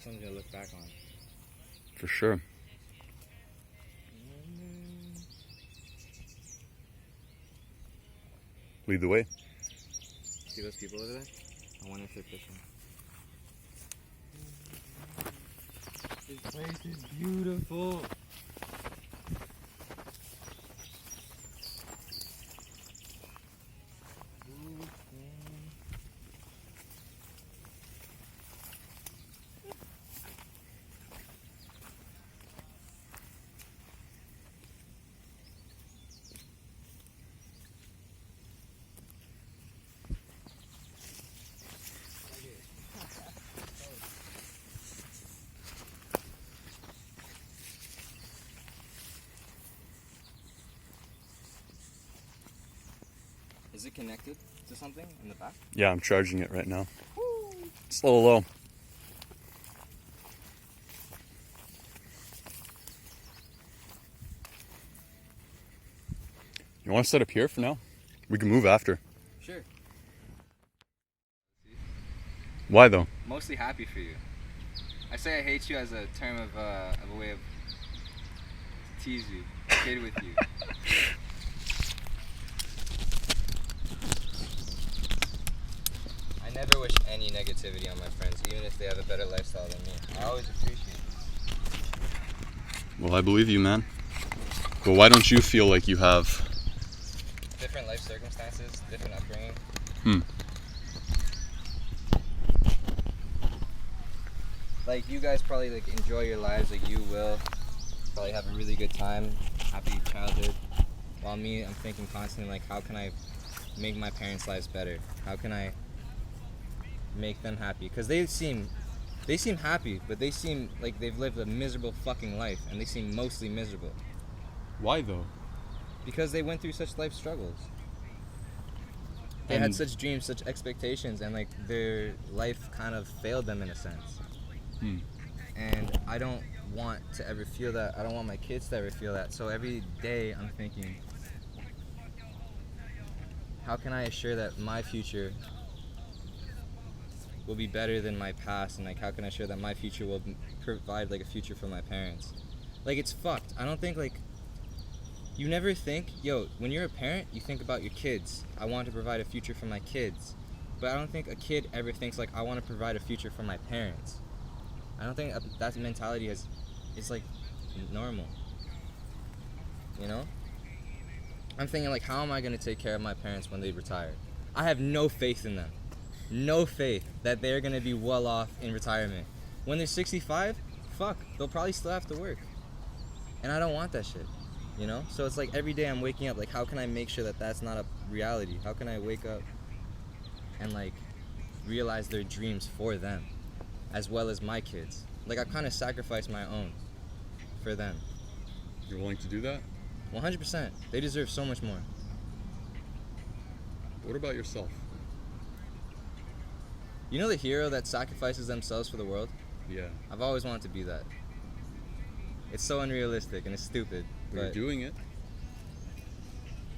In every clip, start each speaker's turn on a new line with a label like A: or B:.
A: something to look back on.
B: For sure. Lead the way.
A: See those people over there? I wonder if they're fishing. This place is beautiful. Is it connected to something in the back?
B: Yeah, I'm charging it right now. It's a little low. You want to set up here for now? We can move after.
A: Sure.
B: Why though?
A: Mostly happy for you. I say I hate you as a term of a way of tease you, kid with you. I never wish any negativity on my friends, even if they have a better lifestyle than me. I always appreciate it.
B: Well, I believe you, man. But why don't you feel like you have...
A: Different life circumstances, different upbringing. Like, you guys probably like enjoy your lives, like you will. Probably have a really good time, happy childhood. While me, I'm thinking constantly like, how can I make my parents' lives better? How can I make them happy? Because they seem happy, but they seem like they've lived a miserable fucking life, and they seem mostly miserable.
B: Why though?
A: Because they went through such life struggles. They had such dreams, such expectations, and like their life kind of failed them in a sense. And I don't want to ever feel that. I don't want my kids to ever feel that. So every day I'm thinking, how can I assure that my future will be better than my past, and like how can I assure that my future will provide like a future for my parents? Like, it's fucked. I don't think like, you never think, yo, when you're a parent, you think about your kids. I want to provide a future for my kids. But I don't think a kid ever thinks like, I want to provide a future for my parents. I don't think that mentality is like normal. You know? I'm thinking like, how am I going to take care of my parents when they retire? I have no faith in them. No faith that they're going to be well off in retirement. When they're 65, fuck, they'll probably still have to work. And I don't want that shit. You know? So it's like every day I'm waking up, like, how can I make sure that that's not a reality? How can I wake up and like realize their dreams for them, as well as my kids? Like, I've kind of sacrificed my own for them.
B: You're willing to do that?
A: 100%. They deserve so much more.
B: What about yourself?
A: You know the hero that sacrifices themselves for the world?
B: Yeah.
A: I've always wanted to be that. It's so unrealistic and it's stupid.
B: But you're doing it.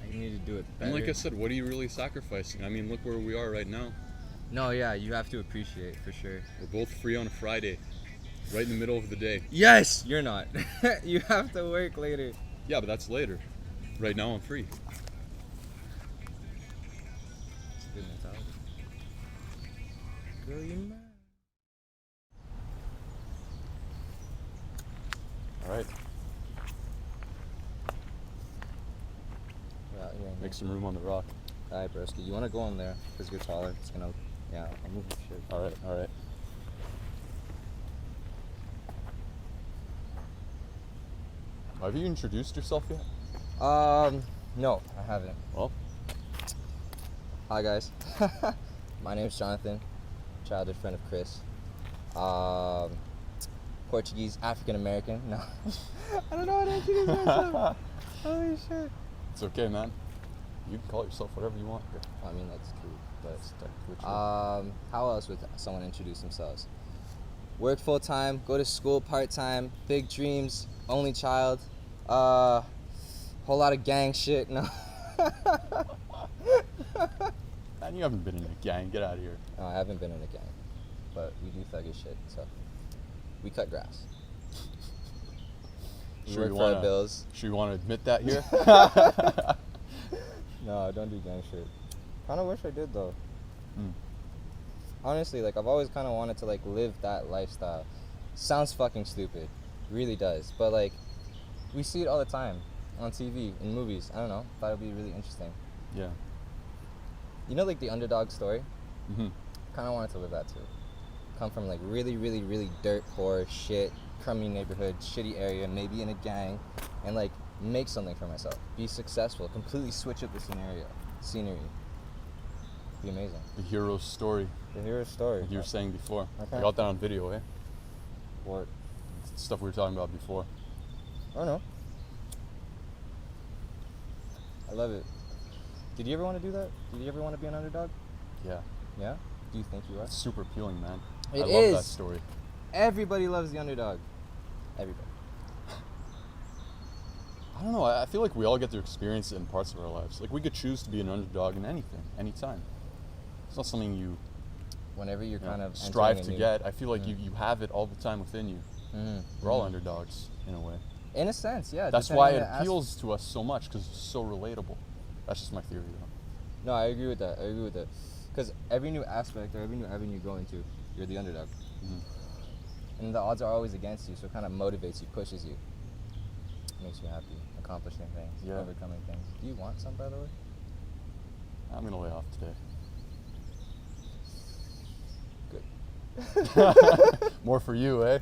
A: I need to do it better.
B: And like I said, what are you really sacrificing? I mean, look where we are right now.
A: No, yeah, you have to appreciate, for sure.
B: We're both free on a Friday, right in the middle of the day.
A: Yes! You're not. You have to work later.
B: Yeah, but that's later. Right now, I'm free.
A: It's a good mentality. Girl, you're mad.
B: All right.
A: We're out here.
B: Make some room on the rock.
A: Alright, broski. You want to go in there because you're taller. It's gonna, yeah, I'll move your shit.
B: All right, all right. Have you introduced yourself yet?
A: No, I haven't.
B: Well,
A: hi guys. My name's Jonathan, childhood friend of Chris. Portuguese, African American. No, I don't know how to introduce myself. Holy shit.
B: it's okay, man. You can call yourself whatever you want.
A: I mean, that's true, but
B: That's technically true.
A: how else would someone introduce themselves? Work full time, go to school part time, big dreams, only child, whole lot of gang shit. No.
B: Man, you haven't been in a gang. Get out of here.
A: No, I haven't been in a gang, but we do thuggish shit. So We cut grass. We
B: Sure
A: work
B: you
A: for our
B: wanna-
A: bills.
B: Sure you want to admit that here?
A: No, don't do gang shit. Kind of wish I did though.
B: Mm.
A: Honestly, like I've always kind of wanted to like live that lifestyle. Sounds fucking stupid, really does. But like, we see it all the time on TV, in movies. I don't know. Thought it'd be really interesting.
B: Yeah.
A: You know, like the underdog story.
B: Mm-hmm.
A: Kind of wanted to live that too. Come from like really, really, really dirt poor shit, crummy neighborhood, shitty area, maybe in a gang, and like make something for myself. Be successful. Completely switch up the scenery. Be amazing.
B: The hero's story,
A: The hero's story.
B: like you were saying before.
A: Okay.
B: I got that on video, eh?
A: What?
B: Stuff we were talking about before.
A: I don't know. I love it. Did you ever want to do that? Did you ever want to be an underdog?
B: Yeah.
A: Yeah? Do you think you are?
B: It's super appealing, man.
A: It
B: I love that
A: is.
B: story.
A: Everybody loves the underdog. Everybody.
B: I don't know. I feel like we all get to experience it in parts of our lives. Like we could choose to be an underdog in anything, anytime. It's not something you
A: Whenever you're kind of
B: strive
A: entering
B: to
A: a new-
B: get. I feel like you have it all the time within you.
A: Mhm.
B: We're all
A: Mhm.
B: underdogs in a way.
A: In a sense, yeah.
B: That's
A: depending
B: why
A: on
B: it
A: the
B: appeals to us so much because it's so relatable. That's just my theory, though.
A: No, I agree with that. Because every new aspect or every new avenue you go into, you're the underdog.
B: Mhm.
A: And the odds are always against you, so it kind of motivates you, pushes you. Makes you happy, accomplishing things,
B: Yeah.
A: overcoming things. Do you want some, by the way?
B: I'm gonna lay off today.
A: Good.
B: More for you, eh?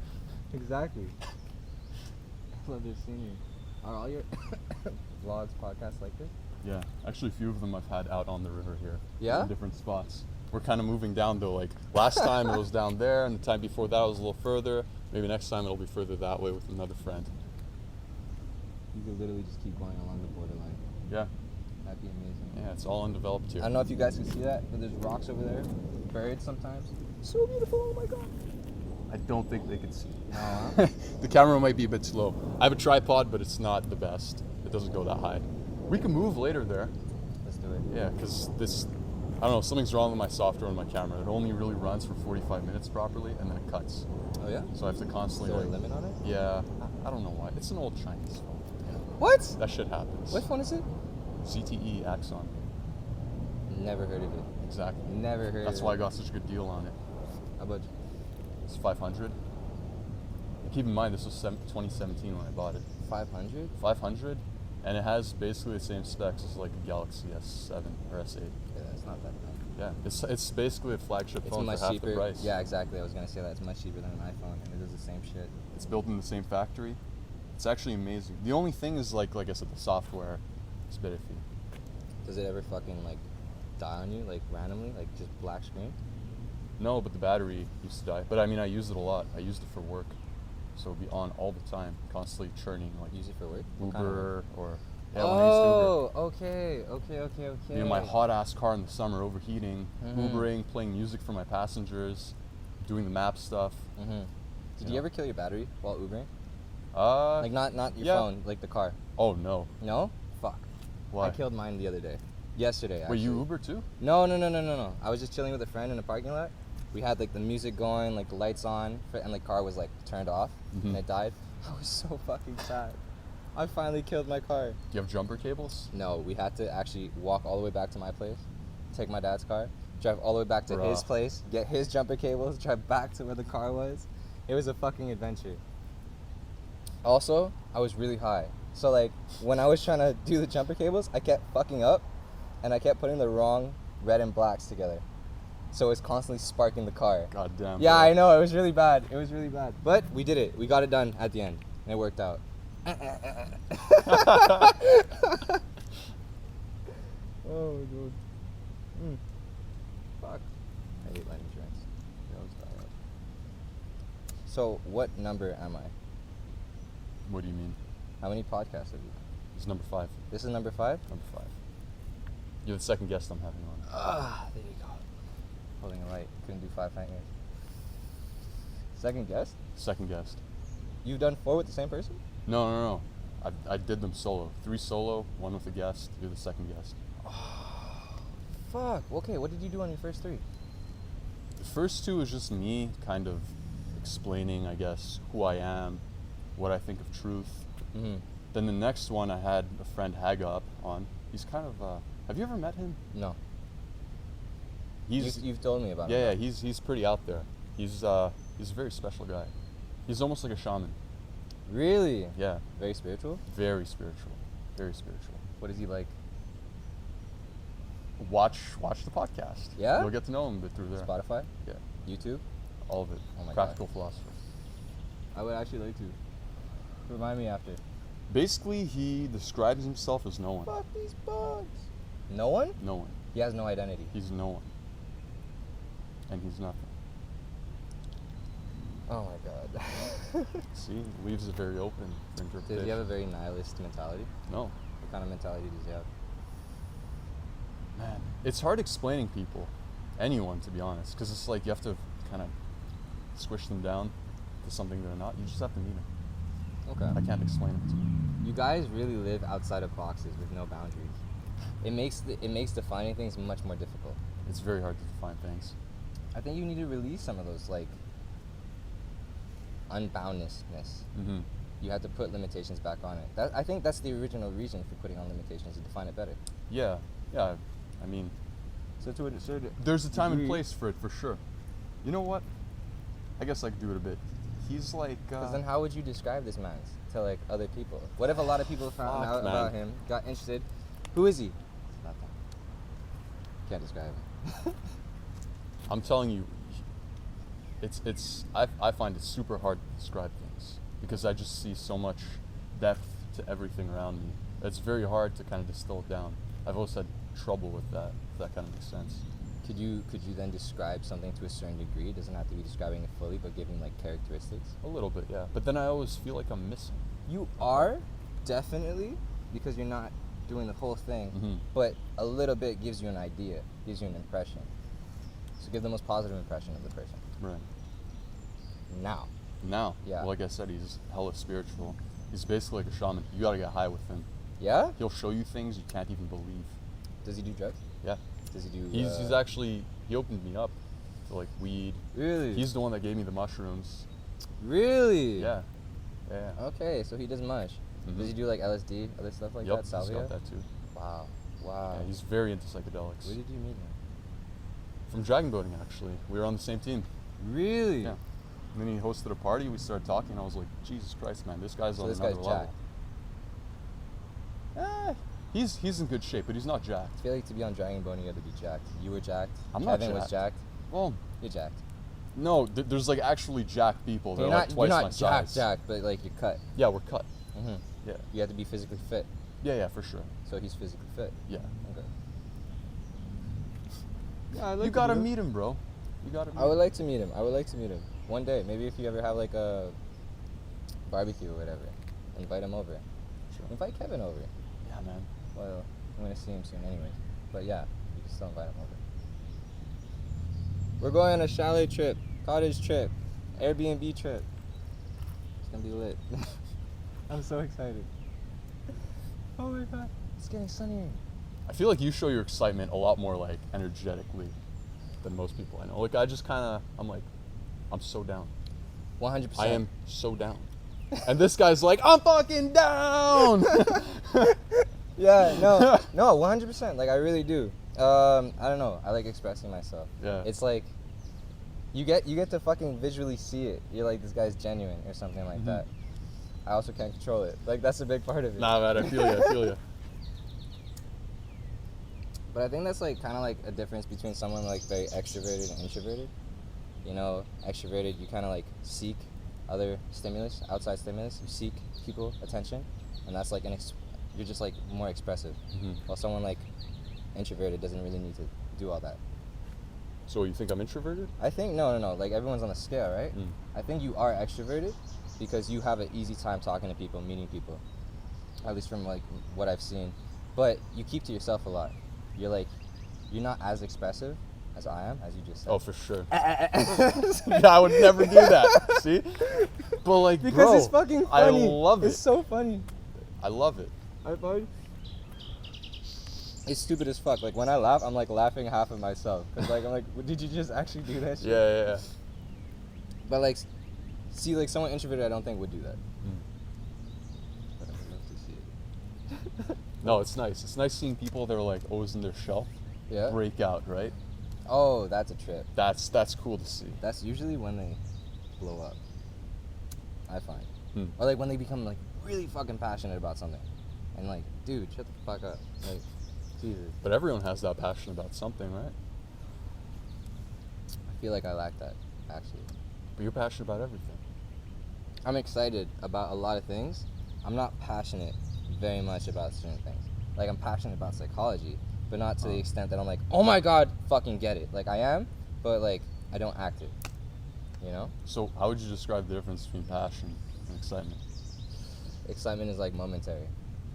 A: Exactly. I love this scenery. Are all your vlogs, podcasts like this?
B: Yeah, actually, a few of them I've had out on the river here.
A: Yeah?
B: In different spots. We're kind of moving down though. Like last time it was down there, and the time before that it was a little further. Maybe next time it'll be further that way with another friend.
A: You could literally just keep going along the borderline.
B: Yeah,
A: That'd be amazing.
B: yeah, it's all undeveloped here.
A: I don't know if you guys can see that, but there's rocks over there. Birds sometimes. So beautiful, oh my god.
B: I don't think they can see.
A: No, huh?
B: The camera might be a bit slow. I have a tripod, but it's not the best. It doesn't go that high. We can move later there.
A: Let's do it.
B: Yeah, because I don't know, something's wrong with my software on my camera. It only really runs for 45 minutes properly, and then it cuts.
A: Oh yeah?
B: So I have to
A: Is
B: constantly
A: there a
B: like,
A: limit on it?
B: yeah, I don't know why. It's an old Chinese phone.
A: What?
B: That shit happens.
A: What phone is it?
B: ZTE Axon.
A: Never heard of it.
B: Exactly.
A: Never heard
B: That's
A: of
B: why I
A: it.
B: got such a good deal on it.
A: How about you?
B: It's 500. Keep in mind, this was 2017 when I bought it.
A: 500?
B: 500, and it has basically the same specs as like a Galaxy S7 or S8.
A: Yeah, that's not that bad.
B: Yeah, it's basically a flagship
A: It's
B: phone
A: much
B: for half
A: cheaper.
B: the price.
A: Yeah, exactly. I was gonna say that it's much cheaper than an iPhone, and it does the same shit.
B: It's built in the same factory. It's actually amazing. The only thing is like I said, the software is a bit iffy.
A: Does it ever fucking like die on you, like randomly, like just black screen?
B: No, but the battery used to die. But I mean, I used it a lot. I used it for work, so it'd be on all the time, constantly churning, like
A: Use it for work? What kind of
B: Uber
A: work?
B: or yeah, when I used to
A: Oh, okay.
B: Uber. You know, my hot ass car in the summer overheating,
A: Mhm.
B: Ubering, playing music for my passengers, doing the map stuff.
A: Mm-hmm. Did
B: Yeah.
A: you ever kill your battery while Ubering? Like not your
B: yeah.
A: phone, like the car.
B: Oh no.
A: No? Fuck.
B: Why?
A: I killed mine the other day. Yesterday, actually.
B: Wait, you Uber too?
A: No. I was just chilling with a friend in a parking lot. We had like the music going, like the lights on, and the car was like turned off,
B: Mhm.
A: and it died. I was so fucking sad. I finally killed my car.
B: Do you have jumper cables?
A: No, we had to actually walk all the way back to my place, take my dad's car, drive all the way back to his
B: Bruh.
A: place, get his jumper cables, drive back to where the car was. It was a fucking adventure. Also, I was really high. So like when I was trying to do the jumper cables, I kept fucking up and I kept putting the wrong red and blacks together. So it was constantly sparking the car.
B: God damn.
A: Yeah,
B: bro.
A: I know, it was really bad. But we did it. We got it done at the end. And it worked out. Oh my god. Fuck. I hate life insurance. They always die out. So what number am I?
B: What do you mean?
A: How many podcasts have you?
B: It's number 5.
A: This is number 5?
B: Number 5. You're the second guest I'm having on.
A: Ah, there you go. Holding a light. Couldn't do 5 nightmares. Second guest?
B: Second guest.
A: You've done 4 with the same person?
B: No. I did them solo. 3 solo, 1 with a guest. You're the second guest.
A: Fuck. Okay, what did you do on your first 3?
B: The first 2 is just me kind of explaining, I guess, who I am, what I think of truth.
A: Mm-hmm.
B: Then the next one, I had a friend Haga up on. He's kind of. Have you ever met him?
A: No.
B: He's.
A: You've told me about him.
B: Yeah, he's pretty out there. He's a very special guy. He's almost like a shaman.
A: Really?
B: Yeah.
A: Very spiritual?
B: Very spiritual. Very spiritual.
A: What is he like?
B: Watch the podcast.
A: Yeah?
B: You'll get to know him a bit through there.
A: Spotify?
B: Yeah.
A: YouTube?
B: All of it.
A: Oh my
B: Practical philosopher.
A: I would actually like to. Remind me after.
B: Basically, he describes himself as no one.
A: Fuck these bugs. No one?
B: No one.
A: He has no identity.
B: He's no one. And he's nothing.
A: Oh my god.
B: See, leaves it very open for interpretation.
A: Does he have a very nihilist mentality?
B: No.
A: What kind of mentality does he have?
B: Man, it's hard explaining people, anyone to be honest, because it's like you have to kind of squish them down to something they're not. You just have to meet them.
A: Okay.
B: I can't explain it to you.
A: You guys really live outside of boxes with no boundaries. It makes defining things much more difficult.
B: It's very hard to define things.
A: I think you need to release some of those like unboundedness.
B: Mm-hmm.
A: You have to put limitations back on it. I think that's the original reason for putting on limitations, to define it better.
B: Yeah. I mean,
A: So to a certain
B: there's a time and
A: degree-
B: place for it, for sure. You know what? I guess I could do it a bit. He's like.
A: Because then how would you describe this man to like other people? What if a lot of people found
B: Fuck,
A: out
B: man.
A: about him, got interested? Who is he? Nothing. Can't describe him.
B: I'm telling you, I find it super hard to describe things because I just see so much depth to everything around me. It's very hard to kind of distill it down. I've always had trouble with that, if that kind of makes sense.
A: Could you then describe something to a certain degree? It doesn't have to be describing it fully, but giving like characteristics.
B: A little bit, yeah. But then I always feel like I'm missing.
A: You are, definitely, because you're not doing the whole thing,
B: Mm-hmm.
A: but a little bit gives you an idea, gives you an impression. So give the most positive impression of the person.
B: Right.
A: Now.
B: Yeah. Well, like I said, he's hella spiritual. He's basically like a shaman. You gotta get high with him.
A: Yeah?
B: He'll show you things you can't even believe.
A: Does he do drugs?
B: Yeah.
A: Does he do...
B: He's actually, he opened me up to like weed.
A: Really?
B: He's the one that gave me the mushrooms.
A: Really?
B: Yeah. Yeah.
A: Okay, so he does much.
B: Mhm.
A: Does he do like LSD, other stuff like
B: Yep,
A: that?
B: he's
A: Salvia?
B: got that too.
A: Wow. Wow.
B: Yeah, he's very into psychedelics.
A: Where did you meet him?
B: From dragon boating, actually. We were on the same team.
A: Really?
B: Yeah. And then he hosted a party. We started talking. I was like, Jesus Christ, man, this guy's
A: So
B: on
A: this
B: another
A: guy's
B: level. He's in good shape, but he's not jacked.
A: I feel like to be on Dragon Bone, you had to be jacked. You were jacked.
B: I'm not
A: Kevin was
B: jacked.
A: jacked.
B: Well,
A: You're jacked.
B: no, there's like actually jacked people that
A: You're
B: are like
A: not,
B: twice
A: you're
B: my
A: not jacked,
B: size.
A: jacked, but like you're cut.
B: Yeah, we're cut.
A: Mm-hmm.
B: Yeah.
A: You have to be physically fit.
B: Yeah, for sure.
A: So he's physically fit.
B: Yeah.
A: Okay.
B: Yeah, you gotta meet him, bro. You gotta meet
A: I would
B: him.
A: like to meet him. I would like to meet him one day. Maybe if you ever have like a barbecue or whatever, invite him over.
B: Sure.
A: Invite Kevin over.
B: Yeah, man.
A: Well, I'm gonna see him soon anyway. But yeah, you can still invite him over. We're going on a chalet trip, cottage trip, Airbnb trip. It's gonna be lit. I'm so excited. Oh my god, it's getting sunnier.
B: I feel like you show your excitement a lot more like energetically than most people I know. Like I just kind of, I'm so down.
A: 100%.
B: I am so down. And this guy's like, I'm fucking down.
A: Yeah, no, 100%. Like I really do. I don't know. I like expressing myself.
B: Yeah.
A: It's like you get to fucking visually see it. You're like, this guy's genuine or something like
B: Mhm.
A: that. I also can't control it. Like that's a big part of it.
B: Nah, man, I feel you.
A: But I think that's like kind of like a difference between someone like very extroverted and introverted. You know, extroverted, you kind of like seek other stimulus, outside stimulus. You seek people attention, and that's like you're just like more expressive.
B: Mhm.
A: While someone like introverted doesn't really need to do all that.
B: So you think I'm introverted?
A: I think no. Like everyone's on a scale, right?
B: Mm.
A: I think you are extroverted because you have an easy time talking to people, meeting people. At least from like what I've seen. But you keep to yourself a lot. You're not as expressive as I am, as you just said.
B: Oh, for sure. Yeah, I would never do that. See? But like,
A: Because
B: bro,
A: it's fucking
B: I
A: funny.
B: love it.
A: It's so funny.
B: I love it.
A: It's stupid as fuck. Like when I laugh, I'm like laughing half of myself. Cause like I'm like, did you just actually do that shit?
B: Yeah.
A: But like, see, like, someone introverted, I don't think would do that.
B: Mm.
A: But I would love to see it.
B: No, it's nice. It's nice seeing people that are like always in their shell
A: Yeah.
B: break out, right?
A: Oh, that's a trip.
B: That's cool to see.
A: That's usually when they blow up, I find.
B: Hmm.
A: Or like when they become like really fucking passionate about something. And like, dude, shut the fuck up. Like, Jesus.
B: But everyone has that passion about something, right?
A: I feel like I lack that, actually.
B: But you're passionate about everything.
A: I'm excited about a lot of things. I'm not passionate very much about certain things. Like, I'm passionate about psychology, but not to the extent that I'm like, oh my god, fucking get it. Like, I am, but like, I don't act it. You know?
B: So how would you describe the difference between passion and excitement?
A: Excitement is like momentary.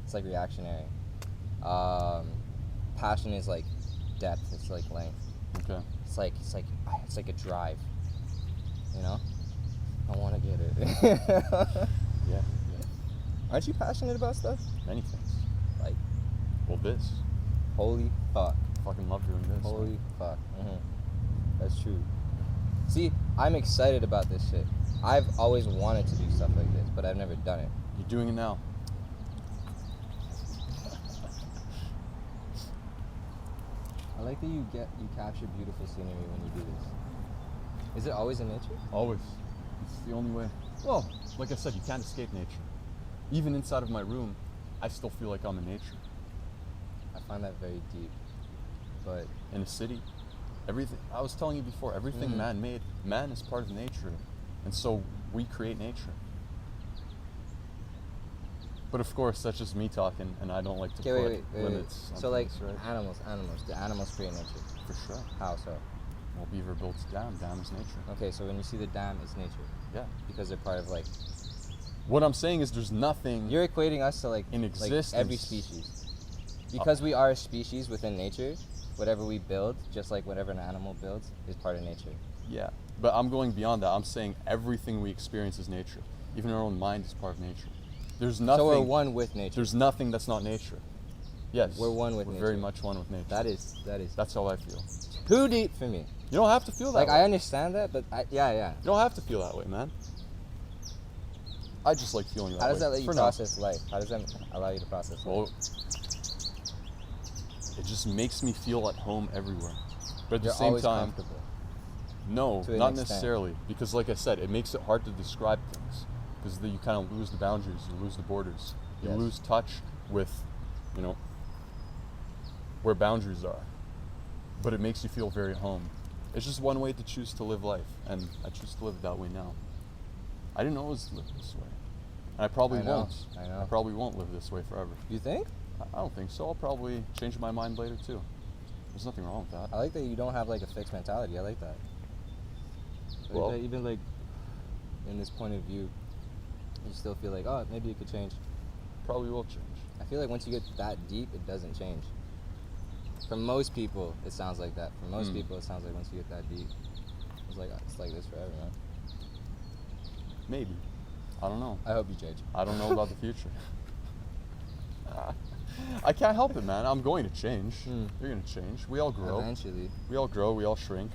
A: It's like reactionary. Passion is like depth. It's like length.
B: Okay.
A: It's like a drive. You know? I want to get it.
B: Yeah.
A: Aren't you passionate about stuff?
B: Many things.
A: Like,
B: Well, this.
A: holy fuck.
B: Fucking love doing this.
A: Holy fuck. That's true. See, I'm excited about this shit. I've always wanted to do stuff like this, but I've never done it.
B: You're doing it now.
A: I like that you capture beautiful scenery when you do this. Is it always in nature?
B: Always. It's the only way. Well, like I said, you can't escape nature. Even inside of my room, I still feel like I'm in nature.
A: I find that very deep. But
B: In a city, everything, I was telling you before, everything man-made, man is part of nature. And so we create nature. But of course, that's just me talking, and I don't like to
A: okay,
B: put
A: wait.
B: limits on
A: So like
B: things, right?
A: animals. Do animals create nature?
B: For sure.
A: How so?
B: Well, beaver builds a dam. Dam is nature.
A: Okay, so when you see the dam, it's nature
B: Yeah.
A: because they're part of like.
B: What I'm saying is there's nothing
A: You're equating us to like
B: in
A: like
B: existence.
A: every species. Because we are a species within nature, whatever we build, just like whatever an animal builds, is part of nature.
B: Yeah. But I'm going beyond that. I'm saying everything we experience is nature. Even our own mind is part of nature. There's nothing.
A: So we're one with nature.
B: There's nothing that's not nature. Yes.
A: We're one with
B: we're
A: nature.
B: very much one with nature.
A: That is.
B: That's how I feel.
A: Too deep for me.
B: You don't have to feel that
A: Like,
B: way.
A: I understand that, but yeah.
B: You don't have to feel that way, man. I just like feeling that way.
A: How does that let you
B: for now.
A: process life? How does that allow you to process life?
B: Well, it just makes me feel at home everywhere. But at
A: You're
B: the same
A: always
B: time,
A: comfortable.
B: no,
A: to an
B: not
A: extent.
B: necessarily. Because like I said, it makes it hard to describe things. Because you kind of lose the boundaries, you lose the borders. You
A: Yes.
B: lose touch with, where boundaries are. But it makes you feel very at home. It's just one way to choose to live life. And I choose to live it that way now. I didn't always live this way. And I probably
A: I know,
B: won't.
A: I know.
B: I probably won't live this way forever.
A: You think?
B: I don't think so. I'll probably change my mind later too. There's nothing wrong with that.
A: I like that you don't have like a fixed mentality. I like that. I like
B: Well-
A: that even like in this point of view, you still feel like, oh, maybe it could change.
B: Probably will change.
A: I feel like once you get that deep, it doesn't change. For most people, it sounds like that. For most people, it sounds like once you get that deep, it's like this forever, man.
B: Maybe. I don't know.
A: I hope you change.
B: I don't know about the future. I can't help it, man. I'm going to change. You're going to change. We all grow.
A: Eventually.
B: We all grow. We all shrink.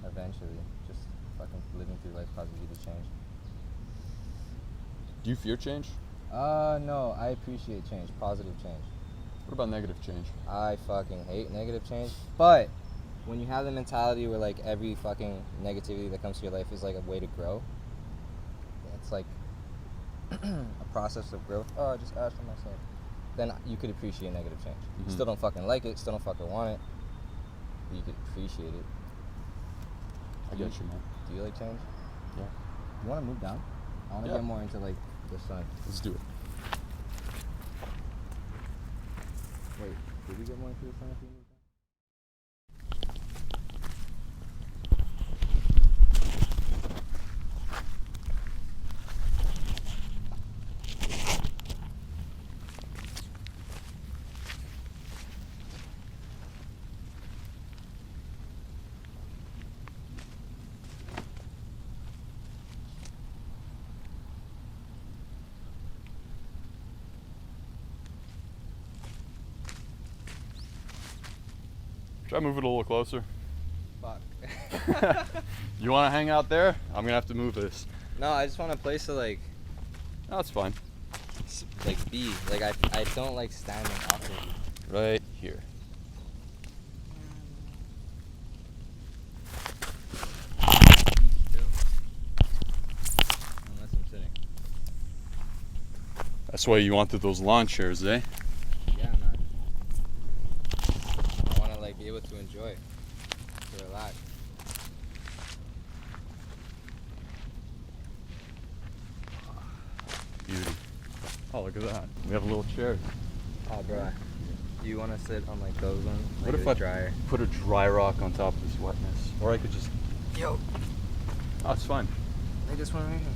A: Eventually. Just fucking living through life causes you to change.
B: Do you fear change?
A: No. I appreciate change. Positive change.
B: What about negative change?
A: I fucking hate negative change. But when you have the mentality where like every fucking negativity that comes to your life is like a way to grow, it's like a process of growth. Oh, I just asked for myself. Then you could appreciate negative change.
B: Mhm.
A: Still don't fucking like it. Still don't fucking want it. But you could appreciate it.
B: I get you, man.
A: Do you like change?
B: Yeah.
A: You want to move down? I want to
B: Yeah.
A: get more into like the sun.
B: Let's do it.
A: Wait, did we get more into the sun if we moved down?
B: Try to move it a little closer.
A: Fuck.
B: You want to hang out there? I'm gonna have to move this.
A: No, I just want a place to like
B: No, it's fine.
A: be. Like I don't like standing awkwardly.
B: Right here.
A: Unless I'm sitting.
B: That's why you wanted those lawn chairs, eh?
A: Yeah, man. I want to like be able to enjoy, to relax.
B: Beauty. Oh, look at that. We have a little chair.
A: Oh, bro. Do you want to sit on like those ones? Like
B: What if
A: the
B: I
A: dryer?
B: put a dry rock on top of this wetness? Or I could just...
A: Yo,
B: Oh, it's fine.
A: like this one right here.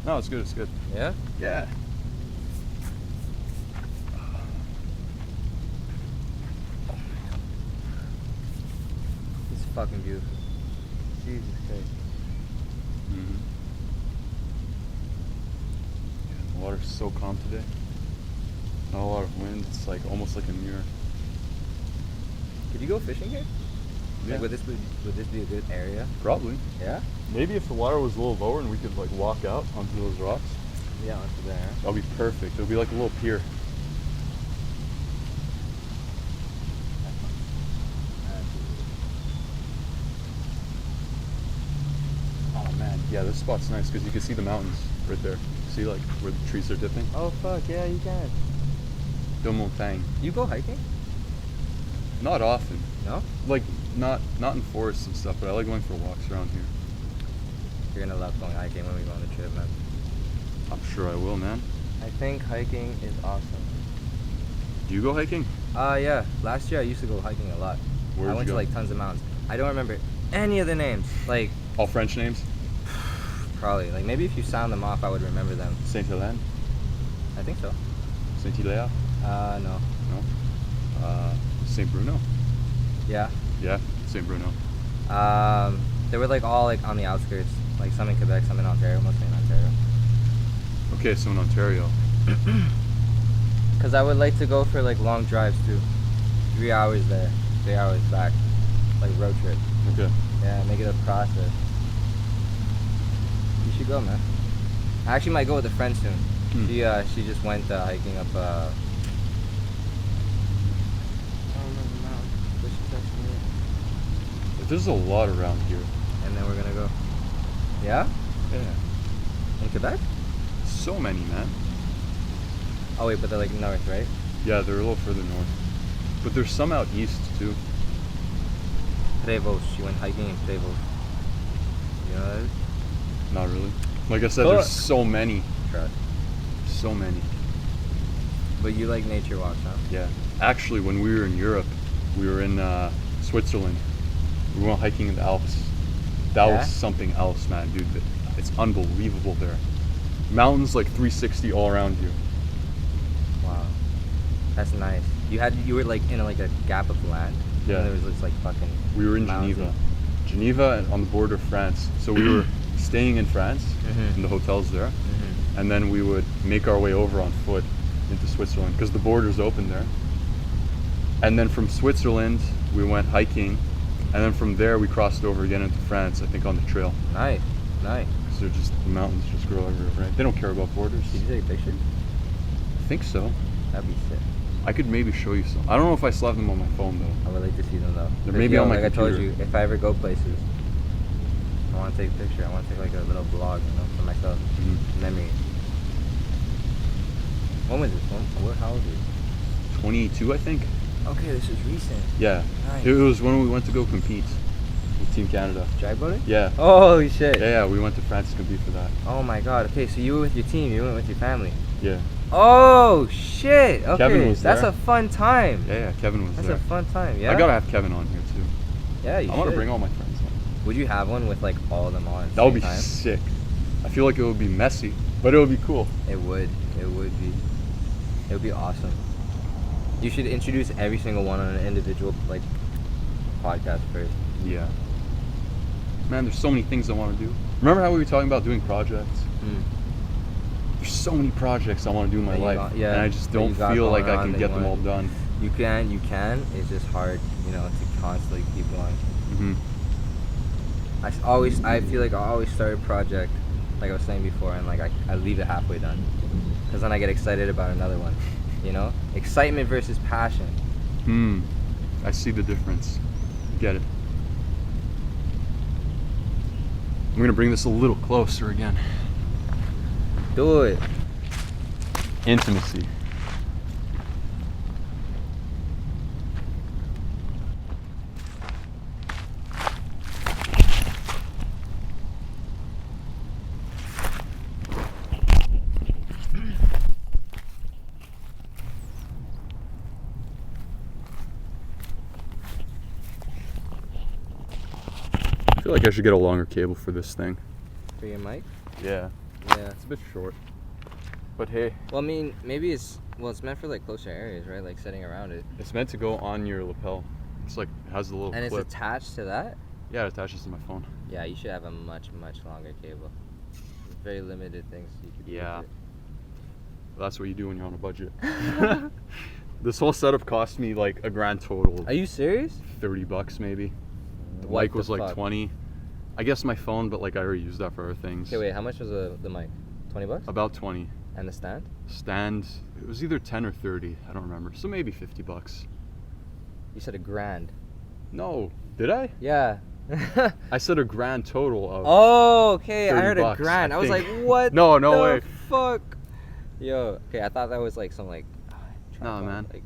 B: No, it's good, it's good.
A: Yeah.
B: Yeah.
A: It's fucking beautiful. Jesus Christ.
B: Mm-hmm. Yeah, the water's so calm today. Not a lot of wind. It's like almost like a mirror.
A: Could you go fishing here?
B: Yeah.
A: Like, would this be a good area?
B: Probably.
A: Yeah.
B: Maybe if the water was a little lower and we could like walk out onto those rocks,
A: Yeah, onto there.
B: that'd be perfect. It'll be like a little pier. Oh man, yeah, this spot's nice because you can see the mountains right there. See like where the trees are dipping?
A: Oh fuck yeah, you can.
B: De montagne.
A: You go hiking?
B: Not often.
A: No.
B: Like not in forests and stuff, but I like going for walks around here.
A: You're gonna love going hiking when we go on the trip, man.
B: I'm sure I will, man.
A: I think hiking is awesome.
B: Do you go hiking?
A: Yeah. Last year I used to go hiking a lot.
B: Where'd
A: I
B: you
A: went
B: go?
A: to like tons of mountains. I don't remember any of the names. Like
B: All French names?
A: probably like maybe if you sound them off I would remember them.
B: Saint Helene?
A: I think so.
B: Saint Hilaire?
A: No.
B: No. Saint Bruno?
A: Yeah.
B: Yeah, Saint Bruno.
A: They were like all like on the outskirts. Like some in Quebec, some in Ontario, mostly in Ontario.
B: Okay, so in Ontario.
A: Cause I would like to go for like long drives too. 3 hours there, 3 hours back, like road trip.
B: Okay.
A: Yeah, make it a process. You should go, man. I actually might go with a friend soon. She just went hiking up. I don't remember the mountain, but she texted me.
B: But there's a lot around here.
A: And then we're gonna go. Yeah?
B: Yeah.
A: In Quebec?
B: So many, man.
A: Oh wait, but they're like north, right?
B: Yeah, they're a little further north. But there's some out east too.
A: Prevos. She went hiking in Prevos. You know that is?
B: Not really. Like I said, there's so many.
A: Trust.
B: So many.
A: But you like nature walks, huh?
B: Yeah. Actually, when we were in Europe, we were in Switzerland. We went hiking in the Alps. That
A: Yeah?
B: was something else, man, dude. It's unbelievable there. Mountains like 360 all around you.
A: Wow. That's nice. You were like in like a gap of land.
B: Yeah.
A: And there was this like fucking.
B: We were in
A: mountains.
B: Geneva. Geneva on the border of France. So we were staying in France,
A: Mhm.
B: in the hotels there.
A: Mhm.
B: And then we would make our way over on foot into Switzerland because the border's open there. And then from Switzerland, we went hiking. And then from there, we crossed over again into France, I think on the trail.
A: Nice. Nice.
B: Because the mountains just grow everywhere, right? They don't care about borders.
A: Did you take a picture?
B: I think so.
A: That'd be sick.
B: I could maybe show you some. I don't know if I still have them on my phone though.
A: I would like to see them though.
B: They're
A: 'Cause,
B: maybe on my
A: like I told
B: computer.
A: you, if I ever go places, I want to take a picture. I want to take like a little vlog, you know, for myself.
B: Mhm.
A: Memory. When was this? How old are you?
B: 22, I think.
A: Okay, this is recent.
B: Yeah.
A: Nice.
B: It was when we went to go compete with Team Canada.
A: Drag boating?
B: Yeah.
A: Holy shit.
B: Yeah, we went to France to compete for that.
A: Oh my god. Okay, so you were with your team. You went with your family.
B: Yeah.
A: Oh shit. Okay.
B: Kevin was
A: That's
B: there.
A: a fun time.
B: Yeah, Kevin was
A: That's
B: there.
A: a fun time. Yeah.
B: I gotta have Kevin on here too.
A: Yeah, you
B: I want to
A: should.
B: bring all my friends on.
A: Would you have one with like all of them on? At the
B: That would
A: same
B: be
A: time?
B: sick. I feel like it would be messy, but it would be cool.
A: It would. It would be. It would be awesome. You should introduce every single one on an individual like podcast first.
B: Yeah. Man, there's so many things I want to do. Remember how we were talking about doing projects? There's so many projects I want to do in my
A: That you
B: life,
A: got- yeah,
B: and I just
A: that you
B: don't
A: got
B: feel like
A: going
B: I
A: on
B: can
A: that
B: get
A: you
B: them all
A: wanna-
B: done.
A: You can. It's just hard, you know, to constantly keep going.
B: Hmm
A: I feel like I always start a project, like I was saying before, and like I leave it halfway done, because then I get excited about another one. You know, excitement versus passion.
B: I see the difference. Get it. I'm gonna bring this a little closer again.
A: Do it.
B: Intimacy. I feel like I should get a longer cable for this thing.
A: For your mic?
B: Yeah.
A: Yeah.
B: It's a bit short. But hey.
A: Well, I mean, maybe it's meant for like closer areas, right? Like setting around it.
B: It's meant to go on your lapel. It's like, it has a little
A: And
B: clip.
A: it's attached to that?
B: Yeah, it attaches to my phone.
A: Yeah, you should have a much longer cable. There's very limited things you could do.
B: Yeah.
A: with it.
B: That's what you do when you're on a budget. This whole setup cost me like a grand total.
A: Are you serious?
B: $30 maybe. The
A: What
B: mic was
A: the
B: like
A: fuck?
B: 20. I guess my phone, but like I already used that for other things.
A: Okay, wait, how much was the mic? $20?
B: About 20.
A: And the stand?
B: Stand, it was either 10 or 30. I don't remember. So maybe $50.
A: You said a grand.
B: No, did I?
A: Yeah.
B: I said a grand total of.
A: Oh, okay. I heard a
B: $30,
A: grand. I was like,
B: think.
A: what?
B: No
A: the
B: way.
A: Fuck. Yo. Okay, I thought that was like some like.
B: Nah,
A: tripod,
B: man.
A: Like,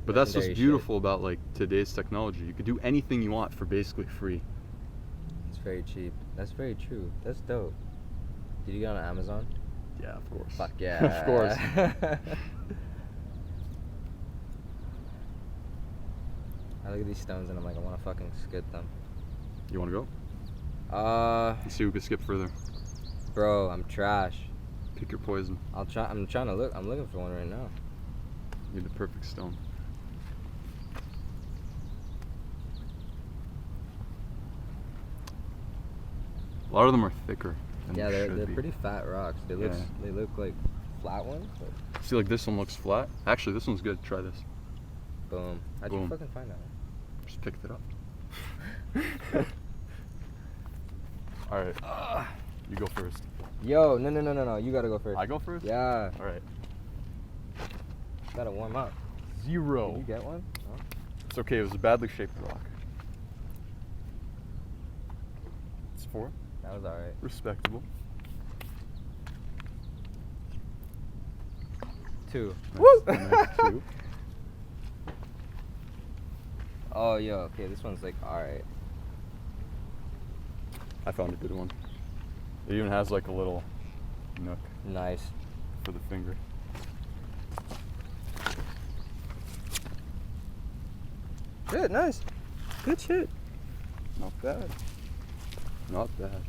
B: But that's what's
A: legendary
B: beautiful about like today's technology. You could do anything you want for basically free.
A: it's very cheap. That's very true. That's dope. Did you get on Amazon?
B: Yeah, of course.
A: Fuck yeah.
B: Of course.
A: I look at these stones and I'm like, I want to fucking skip them.
B: You want to go? Let's see who can skip further.
A: Bro, I'm trash.
B: Pick your poison.
A: I'm trying to look. I'm looking for one right now.
B: You're the perfect stone. A lot of them are thicker than
A: Yeah,
B: they
A: they're
B: should be.
A: pretty fat rocks. They
B: Yeah.
A: look like flat ones. But
B: See, like this one looks flat. Actually, this one's good. Try this.
A: boom. How'd
B: Boom.
A: you fucking find that one?
B: Just picked it up. All right. You go first.
A: Yo, no. You gotta go first.
B: I go first?
A: Yeah.
B: All right.
A: Gotta warm up.
B: 0.
A: Can you get one? No?
B: It's okay. It was a badly shaped rock. It's 4.
A: That was alright.
B: Respectable.
A: 2.
B: Nice 2.
A: Oh, yo. Okay, this one's like alright.
B: I found a good one. It even has like a little nook
A: Nice.
B: for the finger.
A: Good. Nice. Good shit.
B: Not bad. Not bad.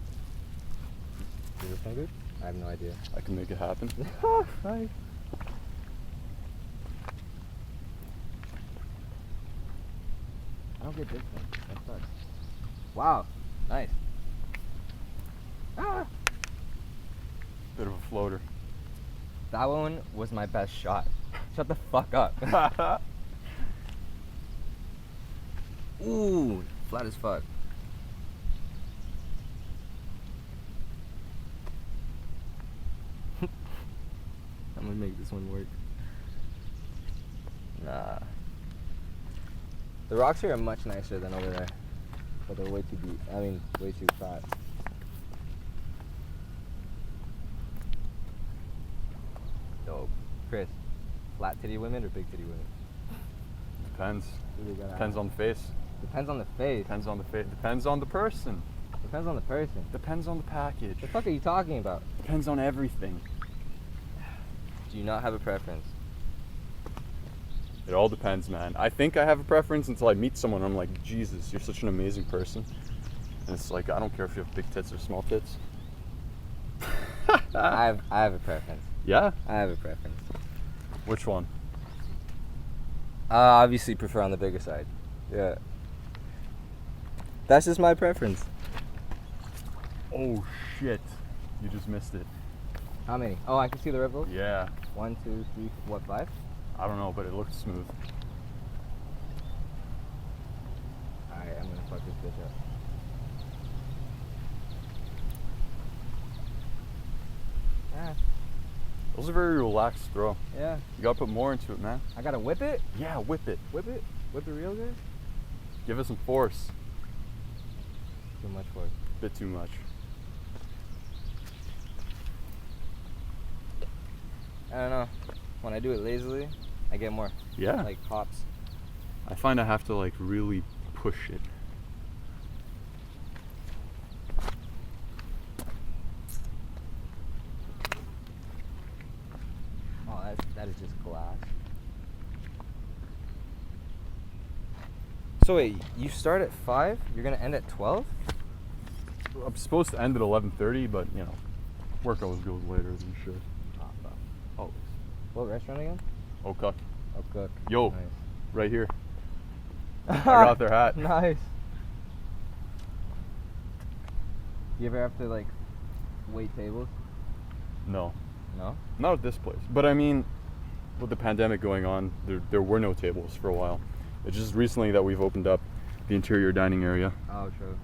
A: Is this one good? I have no idea.
B: I can make it happen.
A: Nice. I don't get this one. That sucks. Wow. Nice. Ah.
B: Bit of a floater.
A: That one was my best shot. Shut the fuck up. Ooh, flat as fuck. I'm gonna make this one work. Nah. The rocks here are much nicer than over there. But they're way too deep. I mean, way too fat. Dope. Chris, flat titty women or big titty women?
B: Depends.
A: Really gotta
B: Depends
A: ask.
B: on the face.
A: Depends on the face.
B: Depends on the face. Depends on the person.
A: Depends on the person.
B: Depends on the package.
A: The fuck are you talking about?
B: Depends on everything.
A: Do you not have a preference?
B: It all depends, man. I think I have a preference until I meet someone and I'm like, Jesus, you're such an amazing person. And it's like, I don't care if you have big tits or small tits.
A: I have a preference.
B: Yeah?
A: I have a preference.
B: Which one?
A: Obviously prefer on the bigger side. Yeah. That's just my preference.
B: Oh, shit. You just missed it.
A: How many? Oh, I can see the ripples?
B: Yeah.
A: 1, 2, 3, what, 5?
B: I don't know, but it looked smooth.
A: Alright, I'm gonna fuck this bitch up.
B: was a very relaxed throw.
A: Yeah.
B: You gotta put more into it, man.
A: I gotta whip it?
B: Yeah, whip it.
A: Whip it? Whip it real good?
B: Give it some force.
A: Too much force.
B: Bit too much.
A: I don't know. When I do it lazily, I get more.
B: Yeah.
A: Like hops.
B: I find I have to like really push it.
A: Oh, that is just glass. So wait, you start at 5? You're gonna end at 12?
B: I'm supposed to end at 11:30, but you know, work always goes later than sure.
A: Oh, fuck.
B: Oh,
A: What restaurant again?
B: okay.
A: Oh, Cook.
B: Yo,
A: Nice.
B: right here. I got their hat.
A: Nice. You ever have to like wait tables?
B: No,
A: No?
B: not at this place. But I mean, with the pandemic going on, there were no tables for a while. It's just recently that we've opened up the interior dining area.
A: Oh, true.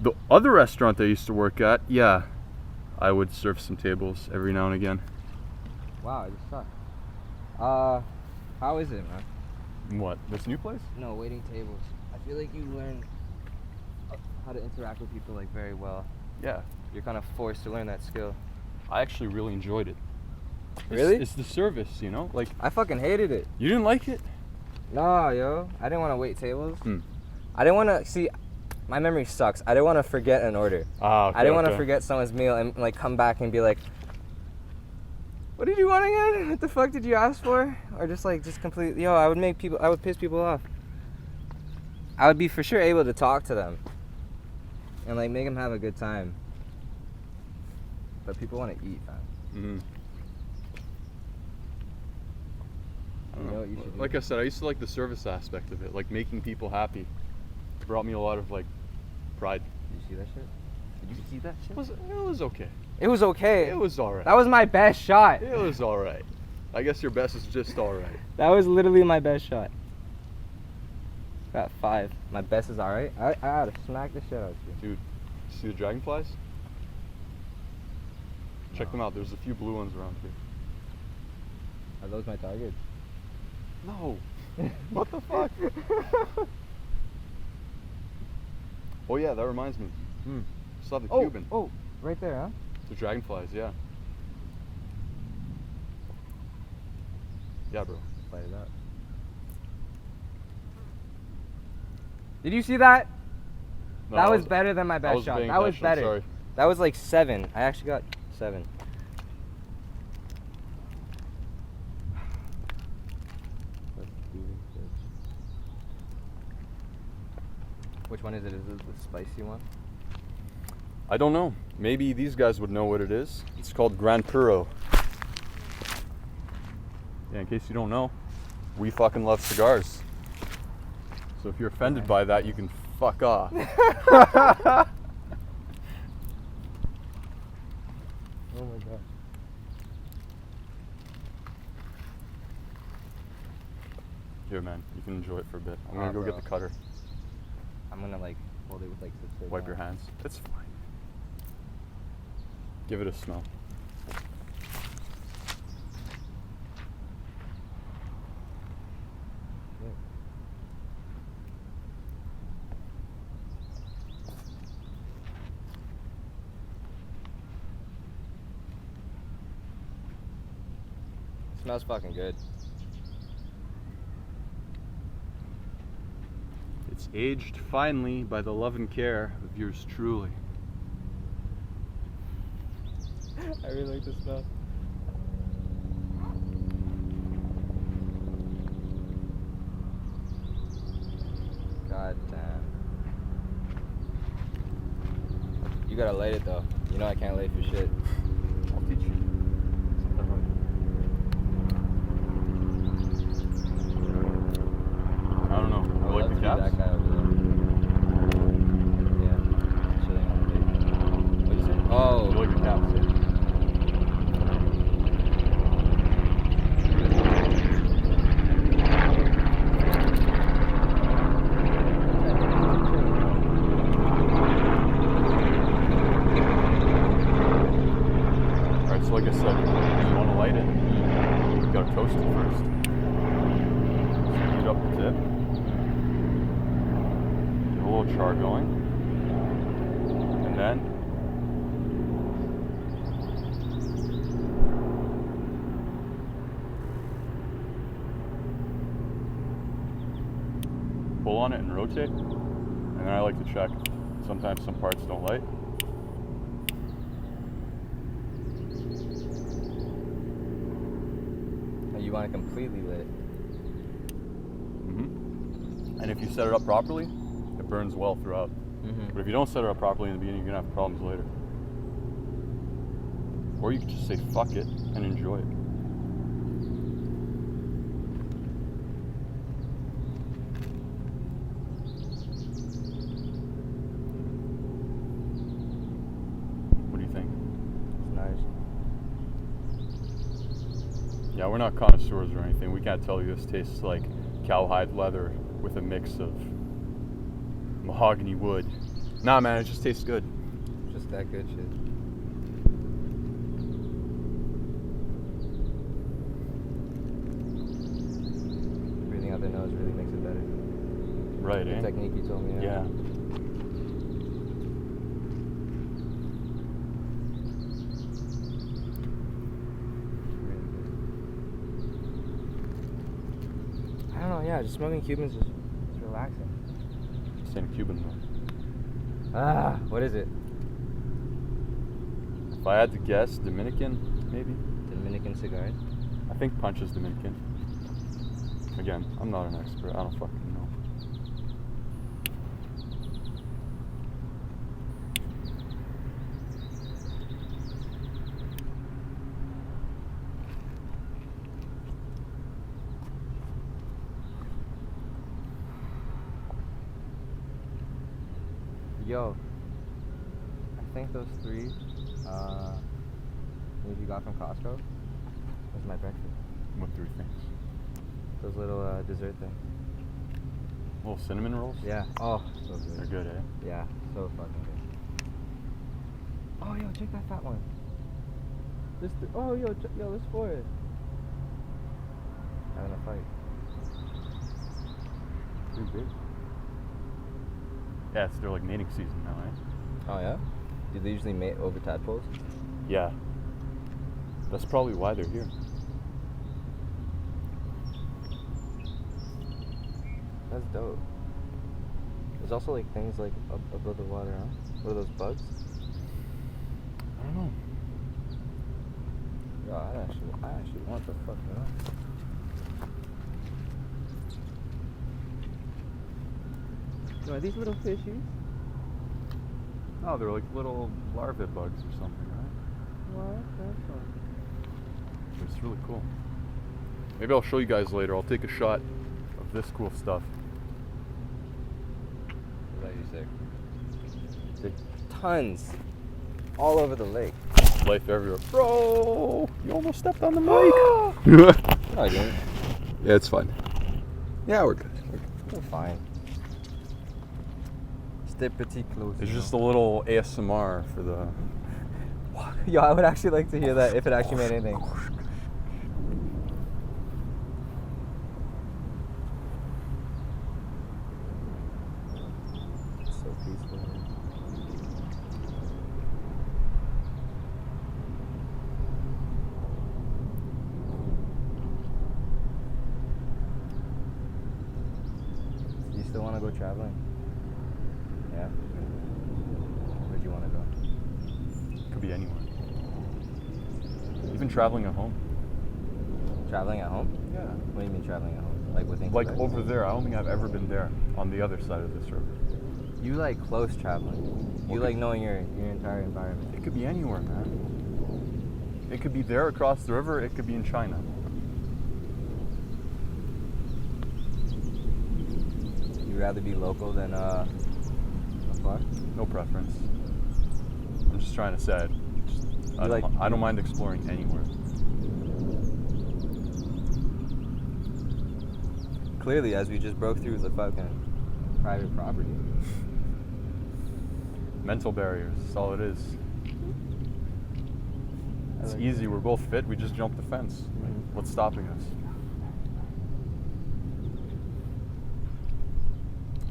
B: The other restaurant I used to work at, yeah, I would serve some tables every now and again.
A: Wow, I just suck. How is it, man?
B: What, this new place?
A: No, waiting tables. I feel like you learn how to interact with people like very well.
B: Yeah,
A: You're kind of forced to learn that skill.
B: I actually really enjoyed it.
A: Really?
B: It's the service, you know? Like,
A: I fucking hated it.
B: you didn't like it?
A: Nah, yo. I didn't want to wait tables.
B: Hmm.
A: I didn't want to see. My memory sucks. I didn't want to forget an order.
B: Ah, okay,
A: I didn't want to
B: okay.
A: forget someone's meal and like come back and be like, "What did you want again? What the fuck did you ask for?" Or just completely. Yo, I would piss people off. I would be for sure able to talk to them and like make them have a good time. But people want to eat, man.
B: Mm-hmm. I don't
A: You know
B: know.
A: what you should do?
B: Like I said, I used to like the service aspect of it, like making people happy. It brought me a lot of like pride.
A: Did you see that shit? Did you see that shit?
B: It was okay.
A: It was okay.
B: It was alright.
A: That was my best shot.
B: It was alright. I guess your best is just alright.
A: That was literally my best shot. Got 5. My best is alright. I gotta smack the shit out of you.
B: Dude, see the dragonflies? Check them out. There's a few blue ones around here.
A: Are those my targets?
B: No. What the fuck? Oh yeah, that reminds me. Saw the Cuban.
A: Oh, right there, huh?
B: The dragonflies, yeah. Yeah, bro.
A: Light it up. Did you see that?
B: No,
A: that
B: I
A: was better than my
B: I
A: best
B: wasn't
A: shot.
B: paying
A: That was
B: attention, I'm
A: better.
B: sorry.
A: That was like 7. I actually got 7. Which one is it? Is it the spicy one?
B: I don't know. Maybe these guys would know what it is. It's called Gran Puro. Yeah, in case you don't know, we fucking love cigars. So if you're offended by that, you can fuck off.
A: Oh my god.
B: Here, man, you can enjoy it for a bit. I'm
A: Ah,
B: gonna go
A: bro.
B: get the cutter.
A: I'm gonna like hold it with like the
B: Wipe your hands. It's fine. Give it a smell.
A: Smells fucking good.
B: It's aged finely by the love and care of yours truly.
A: I really like the smell. God damn. You gotta light it though. You know I can't light for shit.
B: I'll teach you. I don't know.
A: I
B: You
A: would
B: like
A: love
B: the
A: to be
B: caps?
A: that guy over there. Yeah. Chilling on the bed. What'd you say?
B: You
A: Oh.
B: like the caps? Yeah. Alright, so like I said, you want to light little char going. And then pull on it and rotate. And then I like to check. Sometimes some parts don't light.
A: You want it completely lit.
B: And if you set it up properly, it burns well throughout. But if you don't set it up properly in the beginning, you're gonna have problems later. Or you can just say fuck it and enjoy it. What do you think?
A: It's nice.
B: Yeah, we're not connoisseurs or anything. We can't tell you this tastes like cowhide leather with a mix of mahogany wood. Nah, man, it just tastes good.
A: Just that good shit. Breathing out the nose really makes it better.
B: Right,
A: The
B: eh?
A: technique you told me.
B: Yeah.
A: I don't know, yeah, just smoking Cubans is relaxing.
B: It's in Cuban though.
A: Ah, what is it?
B: If I had to guess, Dominican, maybe?
A: Dominican cigar.
B: I think Punch is Dominican. Again, I'm not an expert. I don't fucking know.
A: Yo, I think those three things you got from Costco was my breakfast.
B: What three things?
A: Those little dessert things.
B: Little cinnamon rolls?
A: Yeah. Oh, so good.
B: They're good, eh?
A: Yeah, so fucking good. Oh, yo, check that fat one. Yo, let's for it. Having a fight.
B: Pretty big. Yeah, they're like mating season now, eh?
A: Oh yeah? Do they usually mate over tadpoles?
B: Yeah. That's probably why they're here.
A: That's dope. There's also like things like above the water, huh? What are those bugs?
B: I don't know.
A: Yo, I actually want to fuck it up. Yo, are these little fishies?
B: Oh, they're like little larvae bugs or something, right?
A: What? That's fun.
B: It's really cool. Maybe I'll show you guys later. I'll take a shot of this cool stuff.
A: What about you, sick? There's tons all over the lake.
B: Life everywhere. Bro! You almost stepped on the mic!
A: No, I didn't.
B: Yeah, it's fine. Yeah, we're good.
A: We're fine. Stay pretty close.
B: It's just a little ASMR for the...
A: Yo, I would actually like to hear that if it actually made anything. It's so peaceful. Do you still want to go traveling? Yeah? Where do you want to go?
B: Could be anywhere. Even traveling at home.
A: Traveling at home?
B: Yeah.
A: What do you mean traveling at home? Like within
B: Like
A: Quebec?
B: over there. I don't think I've ever been there on the other side of this river.
A: You like close traveling. You
B: Okay.
A: like knowing your entire environment.
B: It could be anywhere, man. It could be there across the river. It could be in China.
A: You'd rather be local than afar?
B: No preference. I'm just trying to say, I don't mind exploring anywhere.
A: Clearly, as we just broke through the fucking private property.
B: Mental barriers, that's all it is. It's
A: like
B: easy, we're both fit, we just jumped the fence. Like,
A: Mhm.
B: what's stopping us?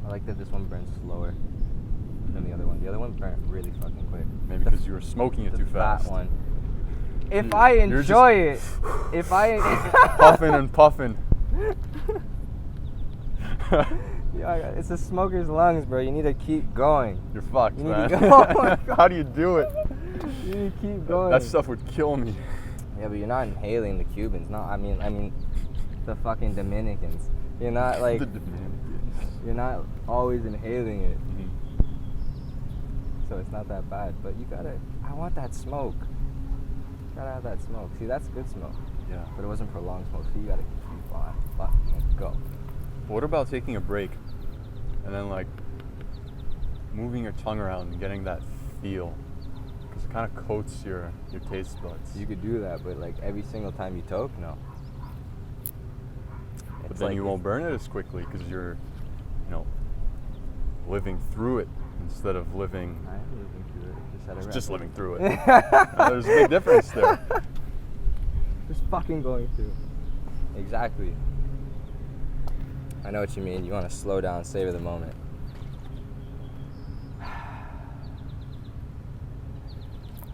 A: I like that this one burns slower than the other one. The other one burnt really fucking quick.
B: Maybe because you were smoking it too fast.
A: That one. If I enjoy it, if I
B: puffing and puffing.
A: Yeah, it's a smoker's lungs, bro. You need to keep going.
B: You're fucked,
A: You need
B: man.
A: to go. Oh my God.
B: How do you do it?
A: You need to keep going.
B: That stuff would kill me.
A: Yeah, but you're not inhaling the Cubans. No, I mean, the fucking Dominicans. You're not like.
B: The Dominicans.
A: You're not always inhaling it,
B: Mhm.
A: so it's not that bad. But you gotta. I want that smoke. Gotta have that smoke. See, that's good smoke.
B: Yeah.
A: But it wasn't prolonged smoke, so you gotta keep on. Fucking go.
B: What about taking a break and then like moving your tongue around and getting that feel? Because it kind of coats your taste buds.
A: You could do that, but like every single time you toke, no.
B: But
A: It's
B: then
A: like
B: you won't burn it as quickly because you're, living through it instead of living.
A: I am living through it. Just at a rep.
B: Just living through it. There's a big difference there.
A: Just fucking going through. Exactly. I know what you mean. You want to slow down, savor the moment.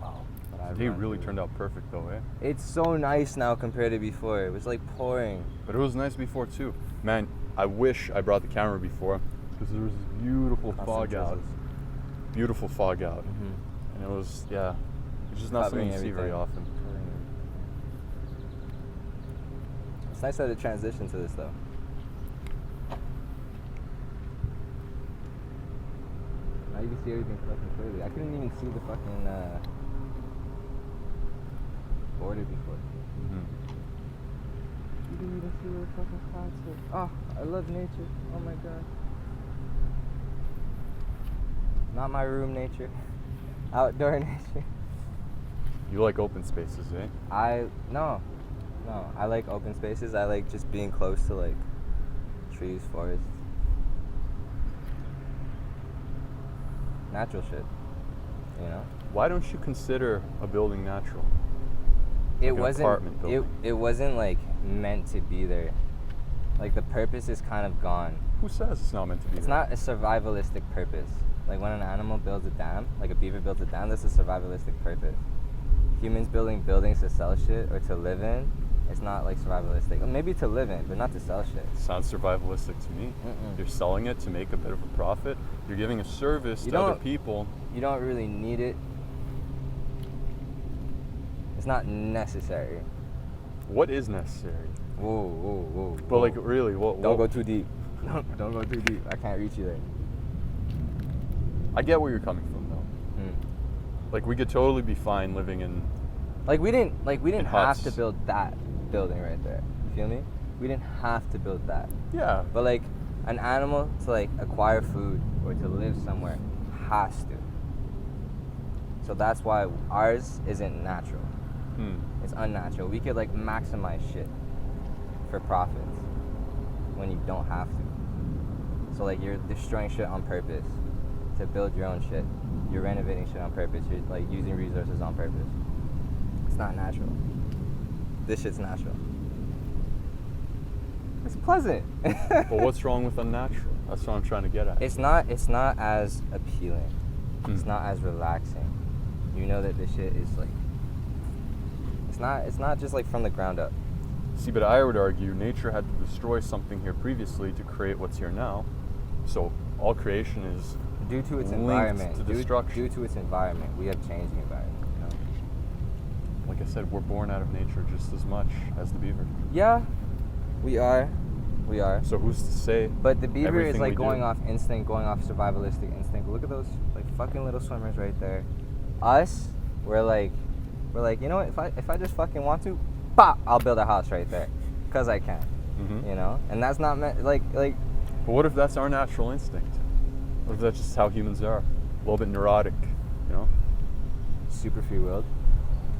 B: Wow.
A: But I
B: The day
A: run
B: really
A: through
B: turned out perfect though, eh?
A: It's so nice now compared to before. It was like pouring.
B: But it was nice before too. Man, I wish I brought the camera before because there was this beautiful fog out. Beautiful fog out.
A: Mm-hmm.
B: And it was, yeah, it's just not something you see very often.
A: It's nice that it transitioned to this though. Now you can see everything fucking clearly. I couldn't even see the fucking border before.
B: Mm-hmm.
A: You didn't even see where the fucking clouds were. Oh, I love nature. Oh my god. Not my room nature. Outdoor nature.
B: You like open spaces, eh?
A: No. I like open spaces. I like just being close to like trees, forests. Natural shit. You know?
B: Why don't you consider a building natural?
A: It
B: Like an
A: wasn't
B: apartment building.
A: it wasn't like meant to be there. Like the purpose is kind of gone.
B: Who says it's not meant to be
A: It's
B: there?
A: not a survivalistic purpose. Like when an animal builds a dam, like a beaver builds a dam, that's a survivalistic purpose. Humans building buildings to sell shit or to live in, it's not like survivalistic. Maybe to live in, but not to sell shit.
B: Sounds survivalistic to me.
A: Mm-mm.
B: You're selling it to make a bit of a profit. You're giving a service
A: You
B: to other
A: don't-
B: people.
A: You don't really need it. It's not necessary.
B: What is necessary?
A: Whoa.
B: But like really, what?
A: Don't go too deep. Don't go too deep. I can't reach you there.
B: I get where you're coming from though. Like we could totally be fine living in.
A: Like we didn't
B: In
A: have
B: huts.
A: to build that building right there. You feel me? We didn't have to build that.
B: Yeah.
A: But like an animal to like acquire food or to live somewhere has to. So that's why ours isn't natural. It's unnatural. We could like maximize shit for profits when you don't have to. So like you're destroying shit on purpose to build your own shit. You're renovating shit on purpose. You're like using resources on purpose. It's not natural. This shit's natural. It's pleasant.
B: But what's wrong with unnatural? That's what I'm trying to get at.
A: It's not as appealing. It's
B: Hmm.
A: not as relaxing. You know that this shit is like it's not just like from the ground up.
B: See, but I would argue nature had to destroy something here previously to create what's here now. So all creation is
A: Due to its
B: linked
A: environment.
B: to destruction.
A: Due to its environment. We have changed the environment, you know?
B: Like I said, we're born out of nature just as much as the beaver.
A: Yeah, we are.
B: So who's to say?
A: But the beaver is
B: everything
A: like
B: we
A: going
B: do-
A: off instinct, going off survivalistic instinct. Look at those like fucking little swimmers right there. Us, we're like, you know what? If I just fucking want to, pop, I'll build a house right there, cause I can.
B: Mhm.
A: You know, and that's not meant like.
B: But what if that's our natural instinct? What if that's just how humans are? A little bit neurotic, you know?
A: Super free willed.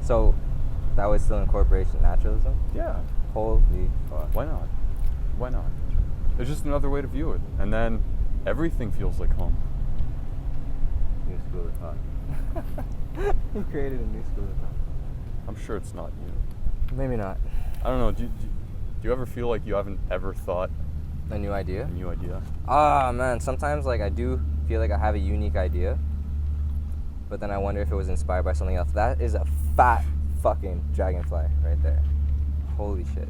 A: So that would still incorporate naturalism.
B: Yeah.
A: Holy fuck.
B: Why not? Why not? There's just another way to view it. And then everything feels like home.
A: New school of thought. You created a new school of thought.
B: I'm sure it's not you.
A: Maybe not.
B: I don't know. Do you ever feel like you haven't ever thought
A: A new idea?
B: A new idea.
A: Ah, man, sometimes like I do feel like I have a unique idea, but then I wonder if it was inspired by something else. That is a fat fucking dragonfly right there. Holy shit.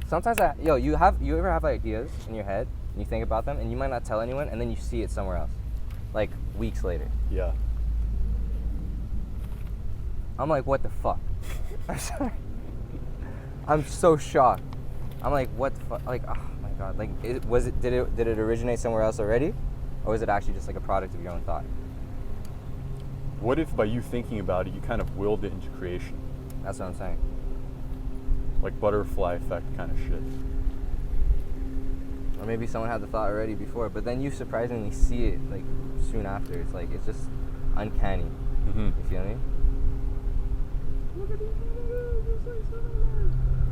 A: Sometimes you ever have ideas in your head and you think about them and you might not tell anyone and then you see it somewhere else, like weeks later.
B: Yeah.
A: I'm like, what the fuck? I'm sorry. I'm so shocked. I'm like, what the fuck? Like, oh my god. Like, did it originate somewhere else already, or was it actually just like a product of your own thought?
B: What if by you thinking about it, you kind of willed it into creation?
A: That's what I'm saying.
B: Like butterfly effect kind of shit.
A: Or maybe someone had the thought already before, but then you surprisingly see it like soon after. It's like, it's just uncanny.
B: Mm-hmm.
A: You feel me?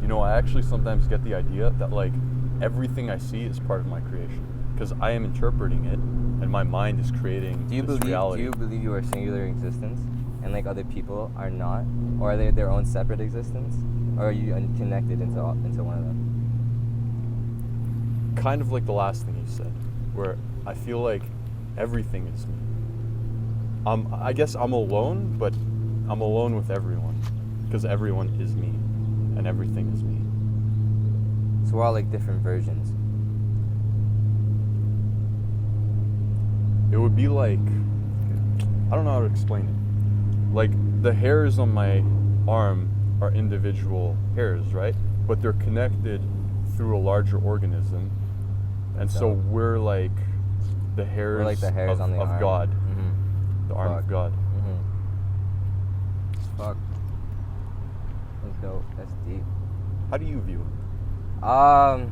B: You know, I actually sometimes get the idea that like everything I see is part of my creation because I am interpreting it, and my mind is creating this reality.
A: Do you believe you are a singular existence, and like other people are not, or are they their own separate existence, or are you connected into one of them?
B: Kind of like the last thing you said, where I feel like everything is me. I guess I'm alone, but I'm alone with everyone because everyone is me, and everything is me.
A: So we're all like different versions.
B: It would be like, I don't know how to explain it. Like the hairs on my arm are individual hairs, right? But they're connected through a larger organism. And so we're like the hairs,
A: we're like the hairs on the
B: of
A: arm.
B: God.
A: Mm-hmm.
B: The arm of God.
A: Mm-hmm. Fuck. That's dope. That's deep.
B: How do you view it?
A: I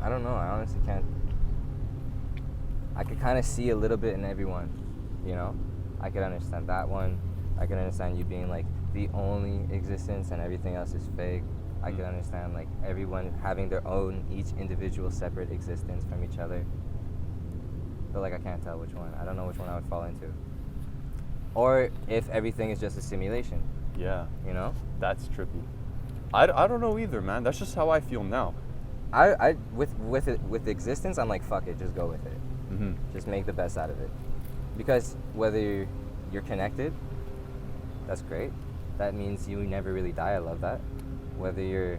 A: don't know. I honestly can't. I could kind of see a little bit in everyone, you know? I could understand that one. I could understand you being like the only existence and everything else is fake. I could understand like everyone having their own, each individual separate existence from each other. But like I can't tell which one. I don't know which one I would fall into. Or if everything is just a simulation.
B: Yeah.
A: You know?
B: That's trippy. I don't know either, man. That's just how I feel now.
A: With existence, I'm like, fuck it, just go with it.
B: Mm-hmm.
A: Just make the best out of it. Because whether you're connected, that's great. That means you never really die. I love that. Whether you're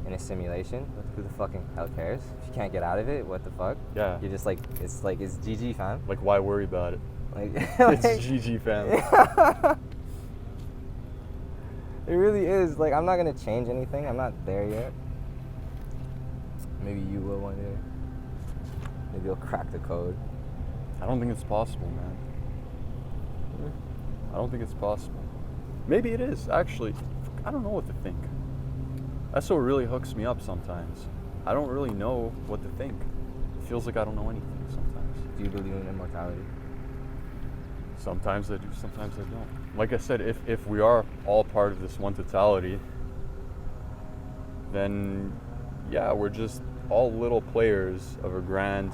A: in a simulation, who the fucking hell cares? If you can't get out of it, what the fuck?
B: Yeah.
A: You're just like, it's GG, fam.
B: Like, why worry about it?
A: Like,
B: It's GG, fam.
A: It really is. Like, I'm not gonna change anything. I'm not there yet. Maybe you will one day. Maybe you'll crack the code.
B: I don't think it's possible, man. I don't think it's possible. Maybe it is, actually. I don't know what to think. That's what really hooks me up sometimes. I don't really know what to think. It feels like I don't know anything sometimes.
A: Do you believe in immortality?
B: Sometimes I do, sometimes I don't. Like I said, if we are all part of this one totality, then yeah, we're just all little players of a grand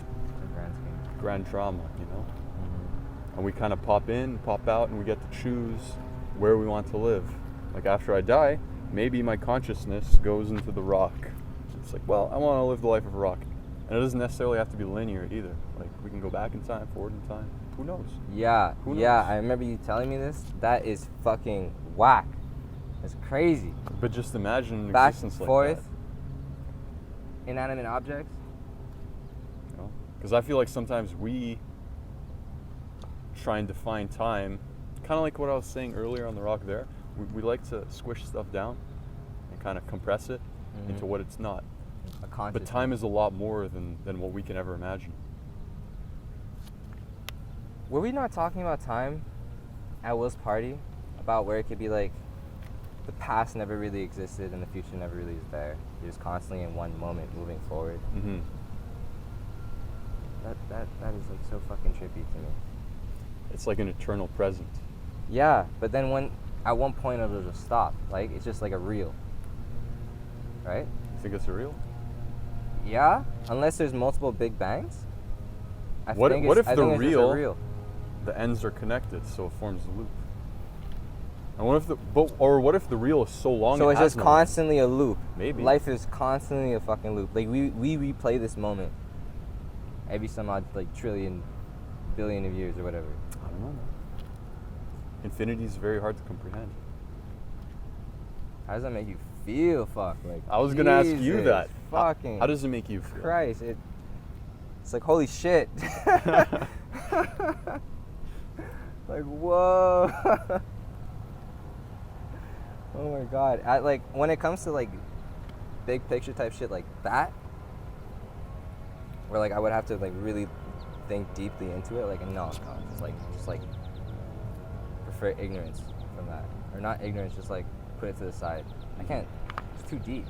B: drama, you know? Mm-hmm. And we kind of pop in, pop out, and we get to choose where we want to live. Like after I die, maybe my consciousness goes into the rock. It's like, well, I want to live the life of a rock. And it doesn't necessarily have to be linear either. Like we can go back in time, forward in time. Who knows?
A: Yeah,
B: Who knows?
A: yeah, I remember you telling me this. That is fucking whack. It's crazy.
B: But just imagine an
A: Back,
B: existence
A: forth,
B: like that.
A: inanimate objects.
B: You know? Because I feel like sometimes we try and define time, kind of like what I was saying earlier on the rock there. We like to squish stuff down and kind of compress it into what it's not. But time is a lot more than what we can ever imagine.
A: Were we not talking about time at Will's party? About where it could be like the past never really existed and the future never really is there. You're just constantly in one moment moving forward.
B: Mm-hmm.
A: That is like so fucking trippy to me.
B: It's like an eternal present.
A: Yeah, but then at one point it'll just stop. Like it's just like a reel. Right?
B: You think it's a real?
A: Yeah, unless there's multiple Big Bangs.
B: What if the
A: reel,
B: the ends are connected, so it forms a loop? And what if the reel is so long?
A: So
B: it
A: it's
B: has
A: just
B: no
A: constantly a loop.
B: Maybe.
A: Life is constantly a fucking loop. Like we replay this moment every some odd like trillion, billion of years or whatever.
B: I don't know. Infinity is very hard to comprehend.
A: How does that make you feel? Fuck. Like
B: I was gonna ask you
A: Jesus
B: that.
A: Fucking.
B: How does it make you feel?
A: Christ, it's like holy shit. Like whoa. Oh my god. Like when it comes to like big picture type shit like that, where like I would have to like really think deeply into it, like no, just like prefer ignorance from that. Or not ignorance, just like put it to the side. I can't, it's too deep.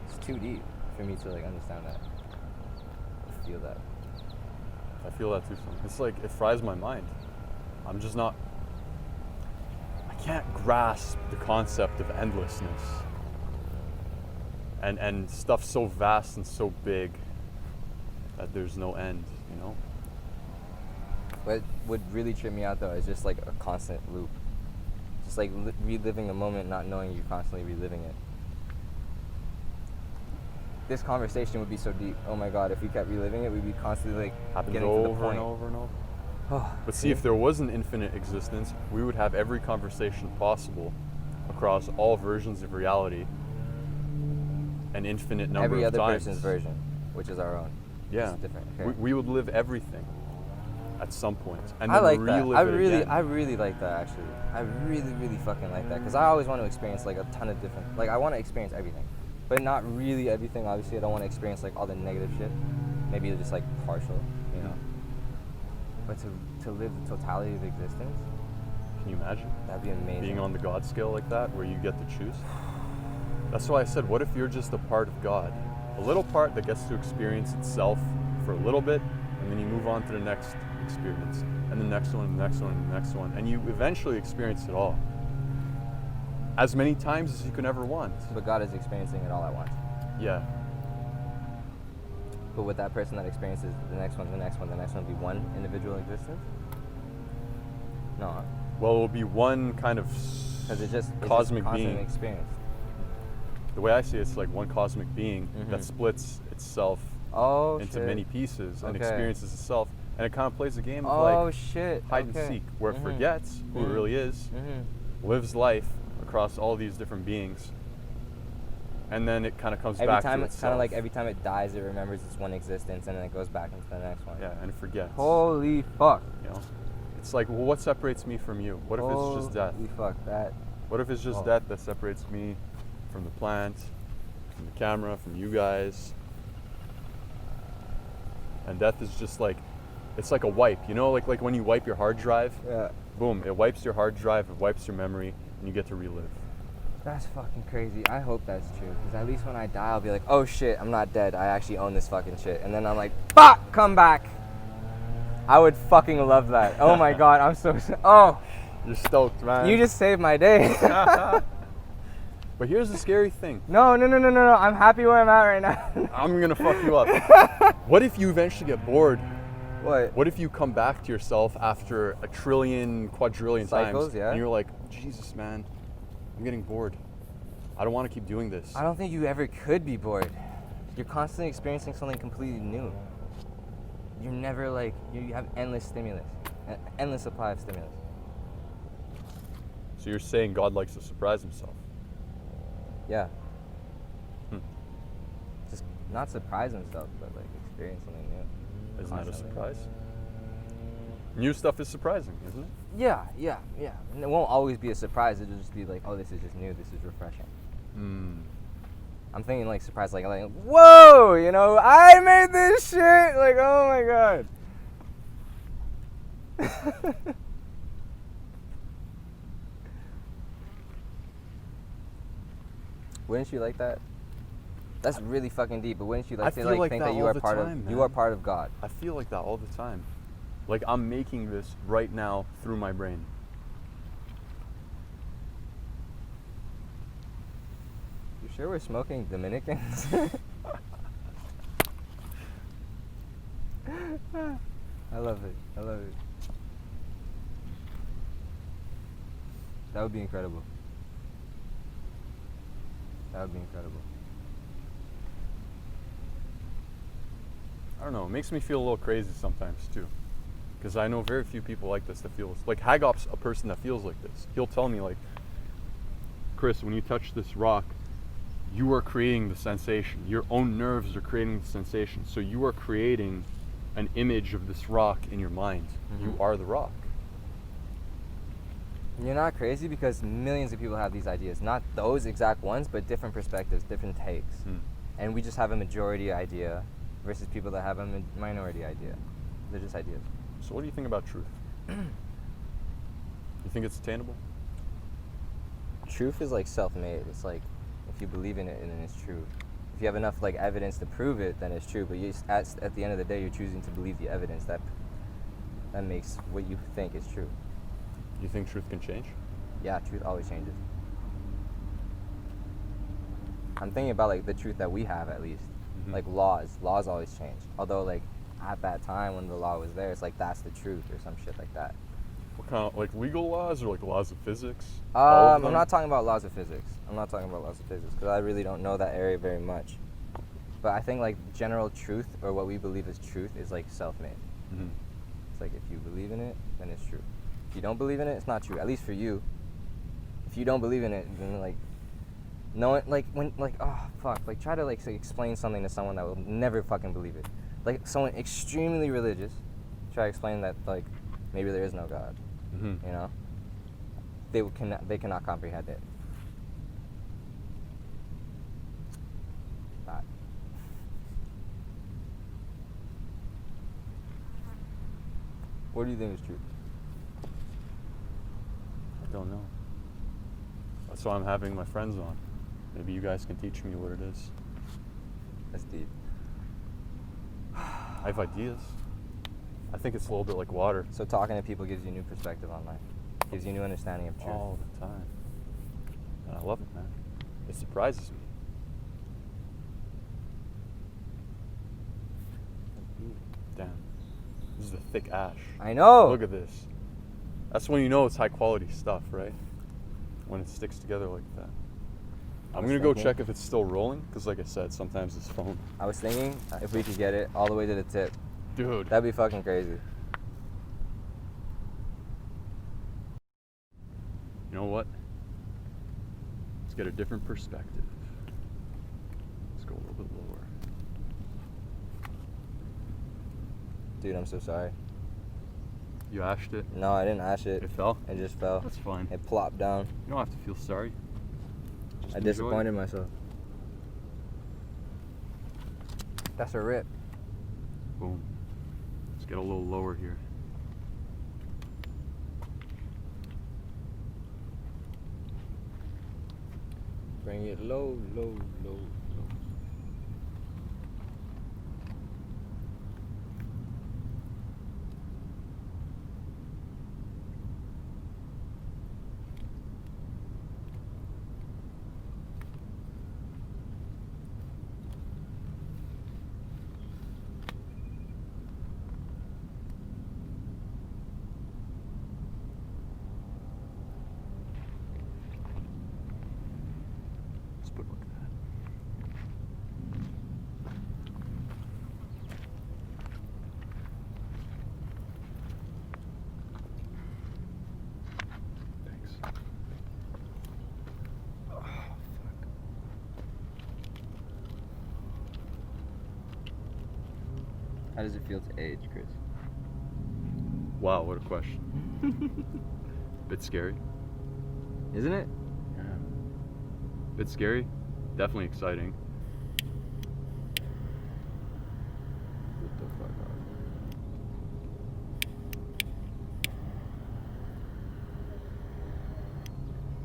A: It's too deep for me to like understand that. Or feel that.
B: I feel that too. It's like it fries my mind. I'm just not. I can't grasp the concept of endlessness. And stuff so vast and so big that there's no end, you know?
A: What would really trip me out though is just like a constant loop. Just like reliving a moment, not knowing you're constantly reliving it. This conversation would be so deep. Oh my god, if we kept reliving it, we'd be constantly like
B: Happens
A: getting to the
B: over
A: point.
B: and over and over.
A: Oh,
B: But see, if there was an infinite existence, we would have every conversation possible across all versions of reality, an infinite number
A: every
B: of
A: other
B: times.
A: person's version, which is our own.
B: Yeah,
A: It's different. Okay.
B: we would live everything at some point, and then
A: I like that.
B: relive it again.
A: I really like that actually. I really fucking like that because I always want to experience like a ton of different. Like I want to experience everything, but not really everything. Obviously, I don't want to experience like all the negative shit. Maybe just like partial, you know. But to live the totality of existence,
B: Can you imagine
A: that'd be amazing.
B: being on the God scale like that, where you get to choose? That's why I said, what if you're just a part of God, a little part that gets to experience itself for a little bit, and then you move on to the next experience, and the next one, and the next one, and the next one, and you eventually experience it all, as many times as you can ever want.
A: But God is experiencing it all at once.
B: Yeah.
A: But with that person that experiences the next one, the next one, the next one be one individual existence? No,
B: Well, it will be one kind of
A: because it's just
B: cosmic
A: constant
B: being.
A: experience.
B: The way I see it, it's like one cosmic being that splits itself into many pieces and experiences itself, and it kind of plays a game of like hide and seek, where it forgets who it really is, lives life across all these different beings, and then it kind of comes back to itself.
A: It's kind of like every time it dies, it remembers its one existence, and then it goes back into the next one.
B: Yeah, and it forgets.
A: Holy fuck!
B: You know, it's like, well, what separates me from you? What if it's just death?
A: Holy fuck, that.
B: What if it's just death that separates me from the plant, from the camera, from you guys? And death is just like, it's like a wipe, you know, like when you wipe your hard drive.
A: Yeah.
B: Boom, it wipes your hard drive, it wipes your memory, and you get to relive.
A: That's fucking crazy. I hope that's true, because at least when I die, I'll be like, oh shit, I'm not dead. I actually own this fucking shit. And then I'm like, fuck, come back. I would fucking love that. Oh my god, I'm so. Oh.
B: You're stoked, man.
A: You just saved my day.
B: But here's the scary thing.
A: No. I'm happy where I'm at right now.
B: I'm gonna fuck you up. What if you eventually get bored?
A: What?
B: What if you come back to yourself after a trillion, quadrillion
A: Cycles,
B: times,
A: yeah.
B: and you're like, Jesus, man, I'm getting bored. I don't want to keep doing this.
A: I don't think you ever could be bored. You're constantly experiencing something completely new. You're never like, you have endless stimulus, an endless supply of stimulus.
B: So you're saying God likes to surprise himself?
A: Yeah. Just not surprise himself, but like experience something new.
B: Isn't that a
A: Constantly.
B: surprise? New stuff is surprising, isn't it?
A: Yeah. And it won't always be a surprise. It'll just be like, oh, this is just new. This is refreshing. I'm thinking like surprise, like whoa, you know, I made this shit. Like, oh my god. Wouldn't you like that? That's really fucking deep. But wouldn't you like
B: I
A: to
B: feel like
A: think
B: that
A: that you
B: all
A: are
B: the
A: part
B: time,
A: of
B: man.
A: you are part of God?
B: I feel like that all the time. Like I'm making this right now through my brain.
A: You sure we're smoking Dominicans? I love it. That would be incredible. That would be incredible.
B: I don't know. It makes me feel a little crazy sometimes too, because I know very few people like this that feels like Hagop's a person that feels like this. He'll tell me like, Chris, when you touch this rock, you are creating the sensation. Your own nerves are creating the sensation. So you are creating an image of this rock in your mind.
A: Mm-hmm.
B: You are the rock.
A: You're not crazy because millions of people have these ideas. Not those exact ones, but different perspectives, different takes. And we just have a majority idea versus people that have a minority idea. They're just ideas.
B: So what do you think about truth? You think it's attainable?
A: Truth is like self-made. It's like if you believe in it, then it's true. If you have enough like evidence to prove it, then it's true. But at the end of the day, you're choosing to believe the evidence that makes what you think is true.
B: You think truth can change?
A: Yeah, truth always changes. I'm thinking about like the truth that we have at least. Like laws always change. Although like at that time when the law was there, it's like that's the truth or some shit like that.
B: What kind of, like legal laws or like laws of physics?
A: I'm not talking about laws of physics. Because I really don't know that area very much. But I think like general truth or what we believe is truth is like self-made. It's like if you believe in it, then it's true. If you don't believe in it, it's not true. At least for you. If you don't believe in it, then like no one like when like like try to like say, explain something to someone that will never fucking believe it. Like someone extremely religious, try to explain that like maybe there is no God. You know, they cannot comprehend it. That. What do you think is truth?
B: I don't know. That's why I'm having my friends on. Maybe you guys can teach me what it is.
A: That's deep.
B: I have ideas. I think it's a little bit like water.
A: So talking to people gives you a new perspective on life. Gives you a new understanding of truth.
B: All the time. And I love it, man. It surprises me. Damn. This is the thick ash.
A: I know.
B: Look at this. That's when you know it's high quality stuff, right? When it sticks together like that. I'm gonna go check if it's still rolling, because like I said, sometimes this phone.
A: I was thinking if we could get it all the way to the tip.
B: Dude.
A: That'd be fucking crazy.
B: You know what? Let's get a different perspective. Let's go a little bit lower.
A: Dude, I'm so sorry.
B: You ashed it?
A: No, I didn't ash it.
B: It fell?
A: It just fell.
B: That's fine.
A: It plopped down.
B: You don't have to feel sorry. Just
A: I
B: enjoy
A: disappointed
B: it.
A: myself. That's a rip.
B: Boom. Let's get a little lower here.
A: Bring it low, low, low, low.
B: Let's put it like that. Thanks.
A: Oh, fuck. How does it feel to age, Chris?
B: Wow, what a question. Bit scary.
A: Isn't it?
B: Yeah. Bit scary. Definitely exciting.
A: Get the fuck out.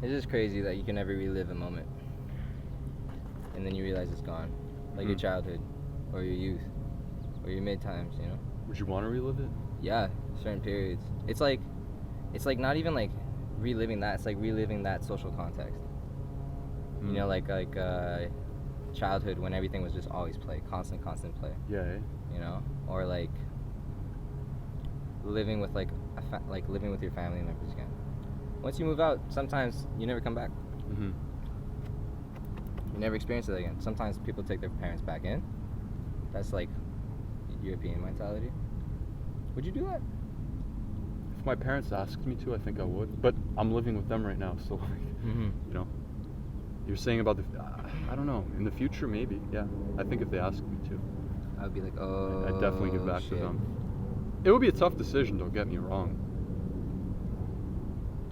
A: It's just crazy that you can never relive a moment. And then you realize it's gone. Like your childhood, or your youth, or your mid times, you know?
B: Would you want to relive it?
A: Yeah, certain periods. It's like not even like reliving that, it's like reliving that social context. You know, like childhood when everything was just always play, constant play.
B: Yeah, eh?
A: You know, or like living with like living with your family members again. once you move out, sometimes you never come back.
B: Mm-hmm.
A: You never experience it again. Sometimes people take their parents back in. That's like European mentality. Would you do that?
B: If my parents asked me to, I think I would. But I'm living with them right now, so
A: Mm-hmm.
B: you know. You're saying about the, I don't know. In the future, maybe. Yeah, I think if they asked me to,
A: I would be like, oh.
B: I'd definitely give back
A: shit.
B: to them. It would be a tough decision. Don't get me wrong.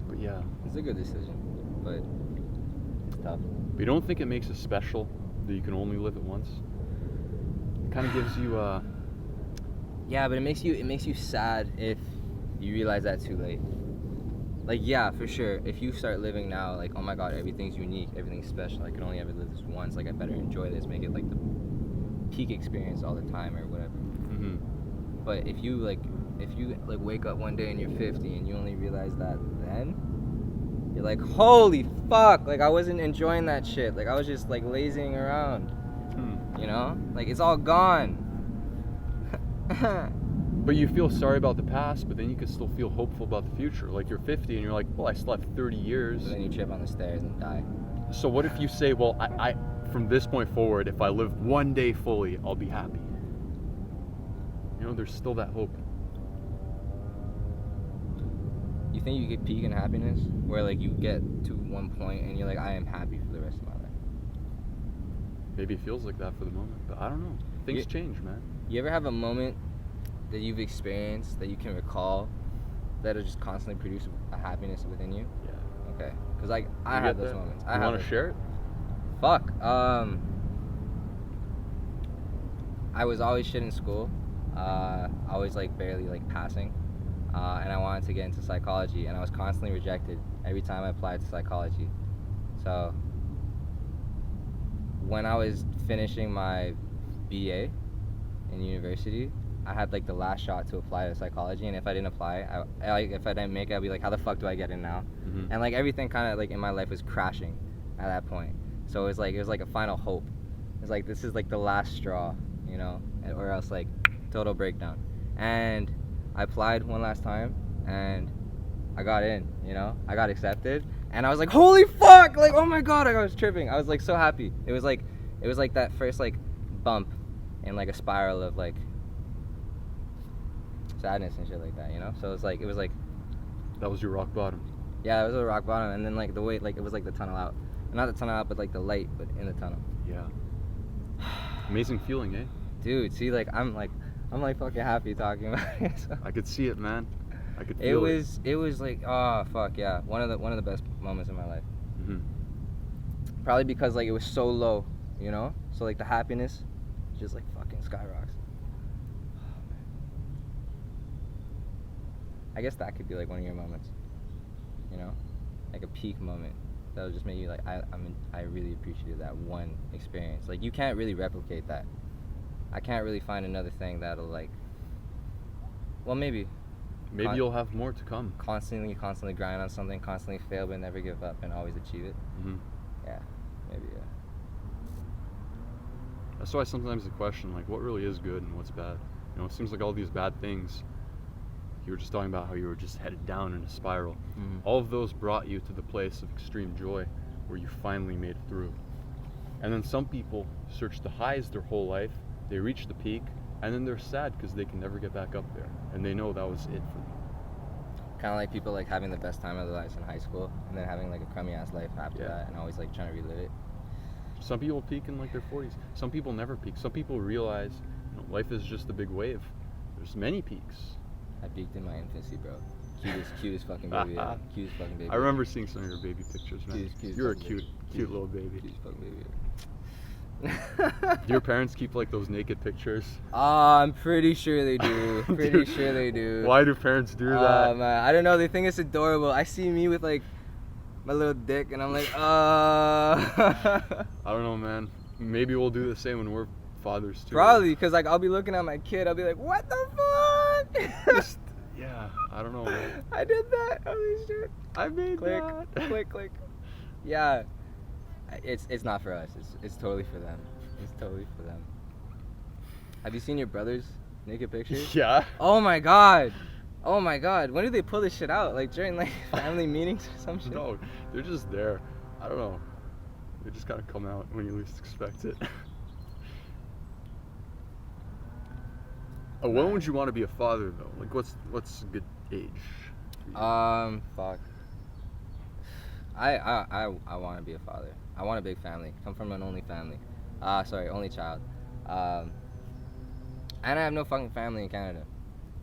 B: But yeah.
A: It's a good decision, but it's tough.
B: But you don't think it makes it special that you can only live it once? It kind of gives you
A: Yeah, but it makes you sad if you realize that too late. Like, yeah, for sure. If you start living now, like, oh my god, everything's unique, everything's special. I can only ever live this once. Like, I better enjoy this, make it like the peak experience all the time or whatever.
B: mm-hmm.
A: But if you wake up one day and you're 50 and you only realize that then, you're like, holy fuck! Like, I wasn't enjoying that shit. Like, I was just like lazying around. You know? Like, it's all gone.
B: But you feel sorry about the past, but then you can still feel hopeful about the future. Like you're 50 and you're like, well, I still have 30 years.
A: But then you trip on the stairs and die.
B: So what if you say, well, I from this point forward, if I live one day fully, I'll be happy. You know, there's still that hope.
A: You think you could peak in happiness? Where, like, you get to one point and you're like, I am happy for the rest of my life.
B: Maybe it feels like that for the moment, but I don't know. Things change, man.
A: You ever have a moment that you've experienced that you can recall that'll just constantly produce a happiness within you?
B: Yeah.
A: Okay. Because, like, I
B: You
A: have
B: get
A: those
B: that?
A: moments.
B: You want to share it?
A: Fuck. I was always shit in school. Always, like, barely, like, passing. And I wanted to get into psychology, and I was constantly rejected every time I applied to psychology. So when I was finishing my BA in university, I had like the last shot to apply to psychology, and if I didn't apply, if I didn't make it, I'd be like, how the fuck do I get in now?
B: Mm-hmm.
A: And like everything kind of like in my life was crashing at that point. So it was like a final hope. It's like, this is like the last straw, you know, or else like total breakdown. And I applied one last time, and I got in, you know, I got accepted, and I was like, holy fuck, like, oh my god, I was tripping. I was like so happy. It was like that first like bump in like a spiral of like sadness and shit like that, you know. So it was like
B: That was your rock bottom.
A: yeah, it was a rock bottom, and then like the way, like, it was like the tunnel out, not the tunnel out, but like the light, but in the tunnel.
B: Yeah. Amazing feeling, eh?
A: Dude, see, like I'm fucking happy talking about it. So.
B: I could see it, man. I could feel it.
A: It was like, oh fuck yeah, one of the best moments in my life.
B: Mm-hmm.
A: Probably because like it was so low, you know. So like the happiness, just like fucking skyrocks. Oh, man. I guess that could be like one of your moments, you know, like a peak moment that would just make you like, I really appreciated that one experience. Like you can't really replicate that. I can't really find another thing that'll like. Well, maybe.
B: Maybe you'll have more to come.
A: Constantly grind on something, constantly fail but never give up and always achieve it.
B: Mm-hmm.
A: Yeah, maybe, yeah.
B: That's why sometimes the question, like, what really is good and what's bad? You know, it seems like all these bad things, you were just talking about how you were just headed down in a spiral.
A: Mm-hmm.
B: All of those brought you to the place of extreme joy where you finally made it through. And then some people search the highs their whole life, they reach the peak, and then they're sad because they can never get back up there. And they know that was it for them.
A: Kind of like people like having the best time of their lives in high school and then having like a crummy ass life after that and always like trying to relive it.
B: Some people peak in like their 40s. Some people never peak. Some people realize, you know, life is just a big wave. There's many peaks.
A: I peaked in my infancy, bro. Cutest fucking baby ever. Cutest fucking baby.
B: I remember seeing some of your baby pictures, man. You're a cute little baby.
A: Cutest fucking baby ever.
B: Do your parents keep like those naked pictures?
A: I'm pretty sure they do. Pretty sure they do.
B: Why do parents do that?
A: Man, I don't know. They think it's adorable. I see me with like my little dick, and I'm like,
B: I don't know, man. Maybe we'll do the same when we're fathers too.
A: Probably, because like I'll be looking at my kid. I'll be like, what the fuck?
B: Yeah, I don't know, man.
A: I did that. Holy shit.
B: I made
A: Click,
B: that.
A: click. Yeah. It's not for us. It's totally for them. It's totally for them. Have you seen your brother's naked pictures?
B: Yeah.
A: Oh my god. Oh my god, when do they pull this shit out? Like during like family meetings or some shit?
B: No, they're just there. I don't know. They just gotta come out when you least expect it. When would you want to be a father though? Like what's a good age?
A: Fuck. I want to be a father. I want a big family. Come from an only family. Only child. And I have no fucking family in Canada.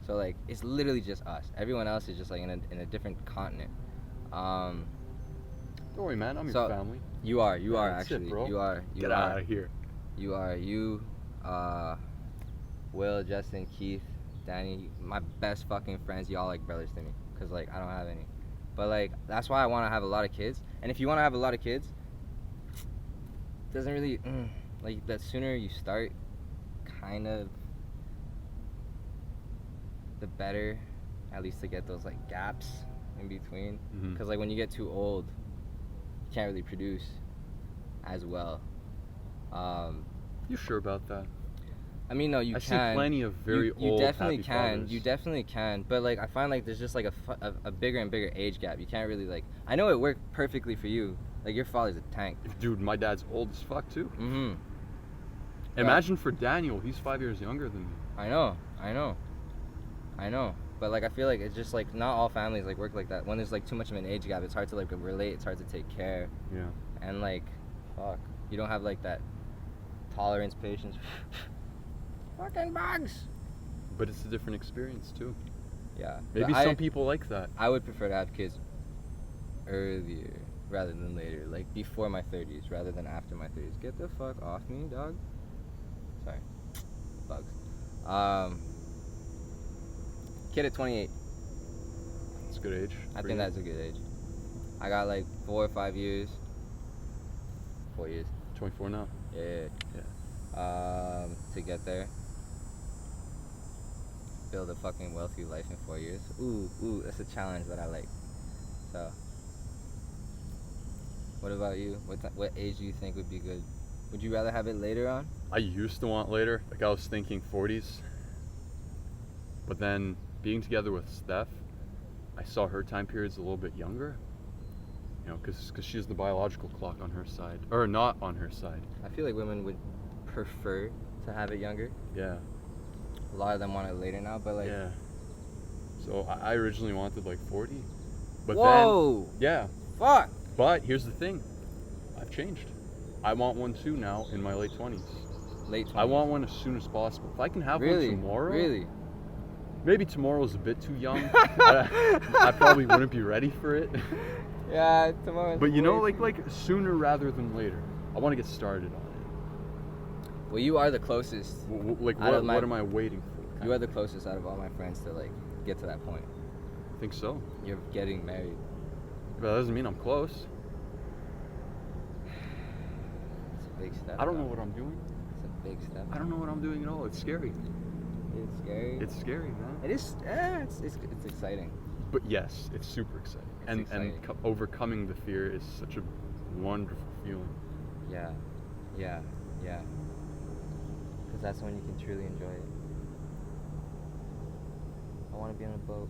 A: So like it's literally just us. Everyone else is just like in a different continent.
B: Don't worry, man. I'm
A: so
B: your family.
A: You are
B: That's
A: actually.
B: it, bro.
A: You are.
B: Get out of here.
A: You are. Will, Justin, Keith, Danny, my best fucking friends. Y'all like brothers to me. Cause like I don't have any. But like that's why I want to have a lot of kids. And if you want to have a lot of kids, doesn't really like the sooner you start, kind of the better, at least to get those like gaps in between. Because like when you get too old, you can't really produce as well.
B: You sure about that?
A: I mean, no, you
B: I
A: can.
B: see plenty of very
A: you
B: old
A: definitely
B: happy
A: can.
B: fathers.
A: You definitely can. But like I find like there's just like a bigger and bigger age gap. You can't really like. I know it worked perfectly for you. Like your father's a tank.
B: Dude, my dad's old as fuck too.
A: Mm-hmm.
B: Imagine for Daniel, he's 5 years younger than me.
A: I know. But like I feel like it's just like not all families like work like that. When there's like too much of an age gap, it's hard to like relate. It's hard to take care.
B: Yeah.
A: And like, fuck, you don't have like that tolerance, patience. Fucking bugs.
B: But it's a different experience too.
A: Yeah.
B: Maybe
A: But
B: some people like that.
A: I would prefer to have kids earlier rather than later, like before my 30s rather than after my 30s. Get the fuck off me, dog. Sorry. Bugs. Kid at 28.
B: It's a good age.
A: I think that's a good age. I got like 4 or 5 years. 4 years.
B: 24 now.
A: Yeah. To get there. Build a fucking wealthy life in 4 years. Ooh, that's a challenge that I like. So, what about you? What age do you think would be good? Would you rather have it later on?
B: I used to want later. Like I was thinking 40s. But then being together with Steph, I saw her time period's a little bit younger. You know, because she has the biological clock on her side. Or not on her side.
A: I feel like women would prefer to have it younger.
B: Yeah.
A: A lot of them want it later now, but like...
B: Yeah. So I originally wanted like 40. But
A: Whoa!
B: then... Yeah.
A: Fuck!
B: But here's the thing. I've changed. I want one too now in my late 20s.
A: Late 20s.
B: I want one as soon as possible. If I can have
A: Really?
B: one tomorrow...
A: Really?
B: Maybe tomorrow's a bit too young. I probably wouldn't be ready for it.
A: Yeah, tomorrow.
B: But you know, like sooner rather than later. I want to get started on it.
A: Well, you are the closest.
B: Like,
A: Out of
B: what am I waiting for?
A: You are the closest out of all my friends to like get to that point.
B: I think so.
A: You're getting married.
B: But that doesn't mean I'm close.
A: It's a big step.
B: I don't know
A: dog.
B: what I'm doing.
A: It's a big step.
B: I don't know what I'm doing at all. It's scary.
A: It's scary.
B: It's scary, man.
A: It is. It's exciting.
B: But yes, it's super exciting.
A: It's exciting.
B: Overcoming the fear is such a wonderful feeling.
A: Yeah. Because that's when you can truly enjoy it. I want to be on a boat.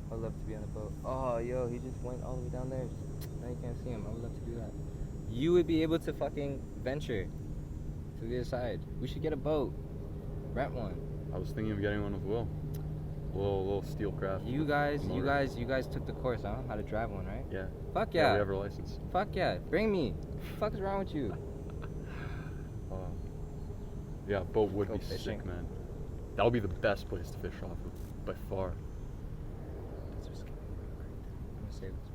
A: I would love to be on a boat. Oh, yo, he just went all the way down there. Now you can't see him. I would love to do that. You would be able to fucking venture to the other side. We should get a boat. Rent one.
B: I was thinking of getting one with Will. A little steel craft.
A: You guys took the course, huh? How to drive one, right?
B: Yeah.
A: Fuck yeah.
B: We have our license.
A: Fuck yeah. Bring me. What the fuck is wrong with you?
B: Yeah, boat would
A: Go
B: be
A: fishing.
B: sick, man. That would be the best place to fish off of, by far.
A: I'm gonna save this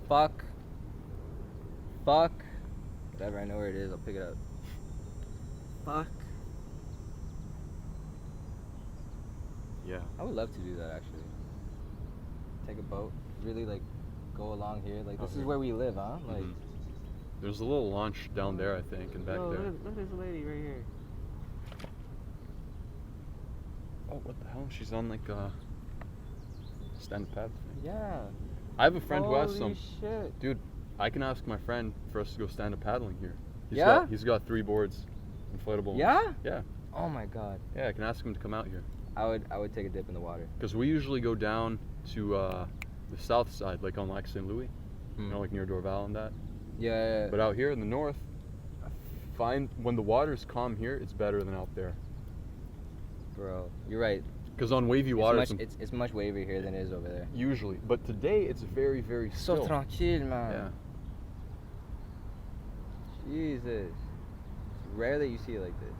A: one. Fuck. Whatever, I know where it is. I'll pick it up. Fuck.
B: Yeah.
A: I would love to do that actually. Take a boat, really like go along here. Like this is where we live, huh? Like.
B: Mhm. There's a little launch down there, I think, and back there.
A: Look at this lady right here.
B: Oh, what the hell? She's on like a stand-up paddle thing.
A: Yeah.
B: I have a friend who has
A: Holy
B: some.
A: shit.
B: Dude, I can ask my friend for us to go stand-up paddling here.
A: Yeah?
B: He's got 3 boards, inflatable ones.
A: Yeah?
B: Yeah.
A: Oh my god.
B: Yeah, I can ask him to come out here.
A: I would take a dip in the water.
B: Because we usually go down to the south side, like on Lac St. Louis, you know, like near Dorval and that.
A: Yeah.
B: But out here in the north, I find when the water's calm here, it's better than out there.
A: Bro, you're right.
B: Because on wavy water,
A: It's much wavier here than it is over there.
B: usually. But today, it's very, very
A: So
B: still.
A: tranquille, man.
B: Yeah.
A: Jesus. It's rare that you see it like this.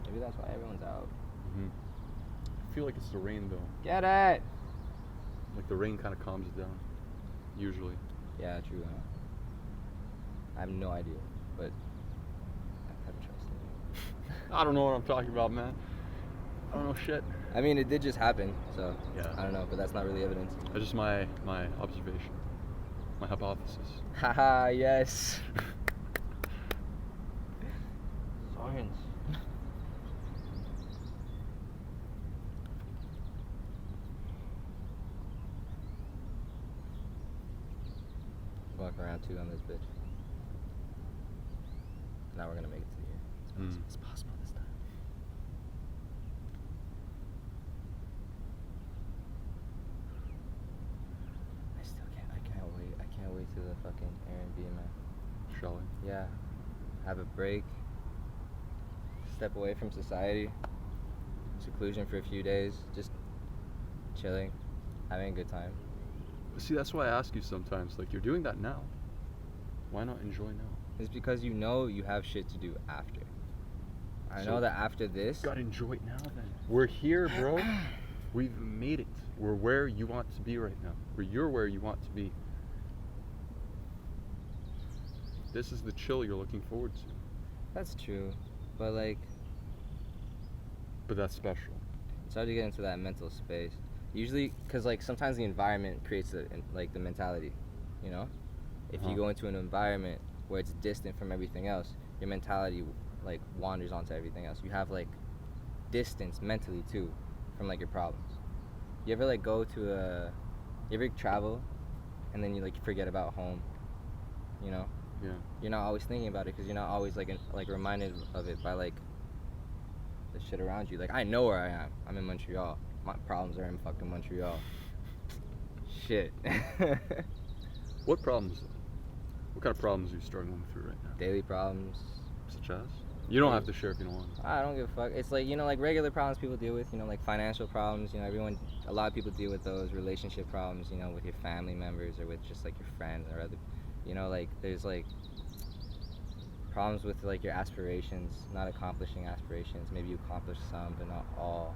A: Maybe that's why everyone's out.
B: Hmm. I feel like it's the rain though.
A: Get it!
B: Like the rain kind of calms it down. Usually.
A: Yeah, true. Huh? I have no idea, but I kind of trust it.
B: I don't know what I'm talking about, man. I don't know shit.
A: I mean, it did just happen, so
B: Yeah.
A: I don't know, but that's not really evidence.
B: That's just my observation, my hypothesis.
A: Haha, yes. Science. Walk around two on this bitch. Now we're gonna make it to the air. It's possible this time. I can't wait to the fucking Airbnb, man.
B: Shall we?
A: Yeah. Have a break. Step away from society. Seclusion for a few days. Just chilling. Having a good time.
B: See, that's why I ask you sometimes. Like, you're doing that now. Why not enjoy now?
A: It's because you know you have shit to do after. I know that after this.
B: Gotta enjoy it now then. We're here, bro. We've made it. We're where you want to be right now. You're where you want to be. This is the chill you're looking forward to.
A: That's true. But like,
B: But that's special.
A: it's hard to get into that mental space. Usually, because like sometimes the environment creates the mentality, you know? If you go into an environment where it's distant from everything else, your mentality like wanders onto everything else. You have like distance mentally too from like your problems. You ever like you ever travel and then you like forget about home, you know?
B: Yeah.
A: You're not always thinking about it because you're not always like reminded of it by like the shit around you. Like I know where I am. I'm in Montreal. My problems are in fucking Montreal. Shit.
B: What problems? What kind of problems are you struggling through right now?
A: Daily problems.
B: Such as? You don't have to share if you don't want.
A: I don't give a fuck. It's like, you know, like regular problems people deal with, you know, like financial problems, you know, a lot of people deal with those, relationship problems, you know, with your family members or with just like your friends or other, you know, like there's like problems with like your aspirations, not accomplishing aspirations. Maybe you accomplish some, but not all.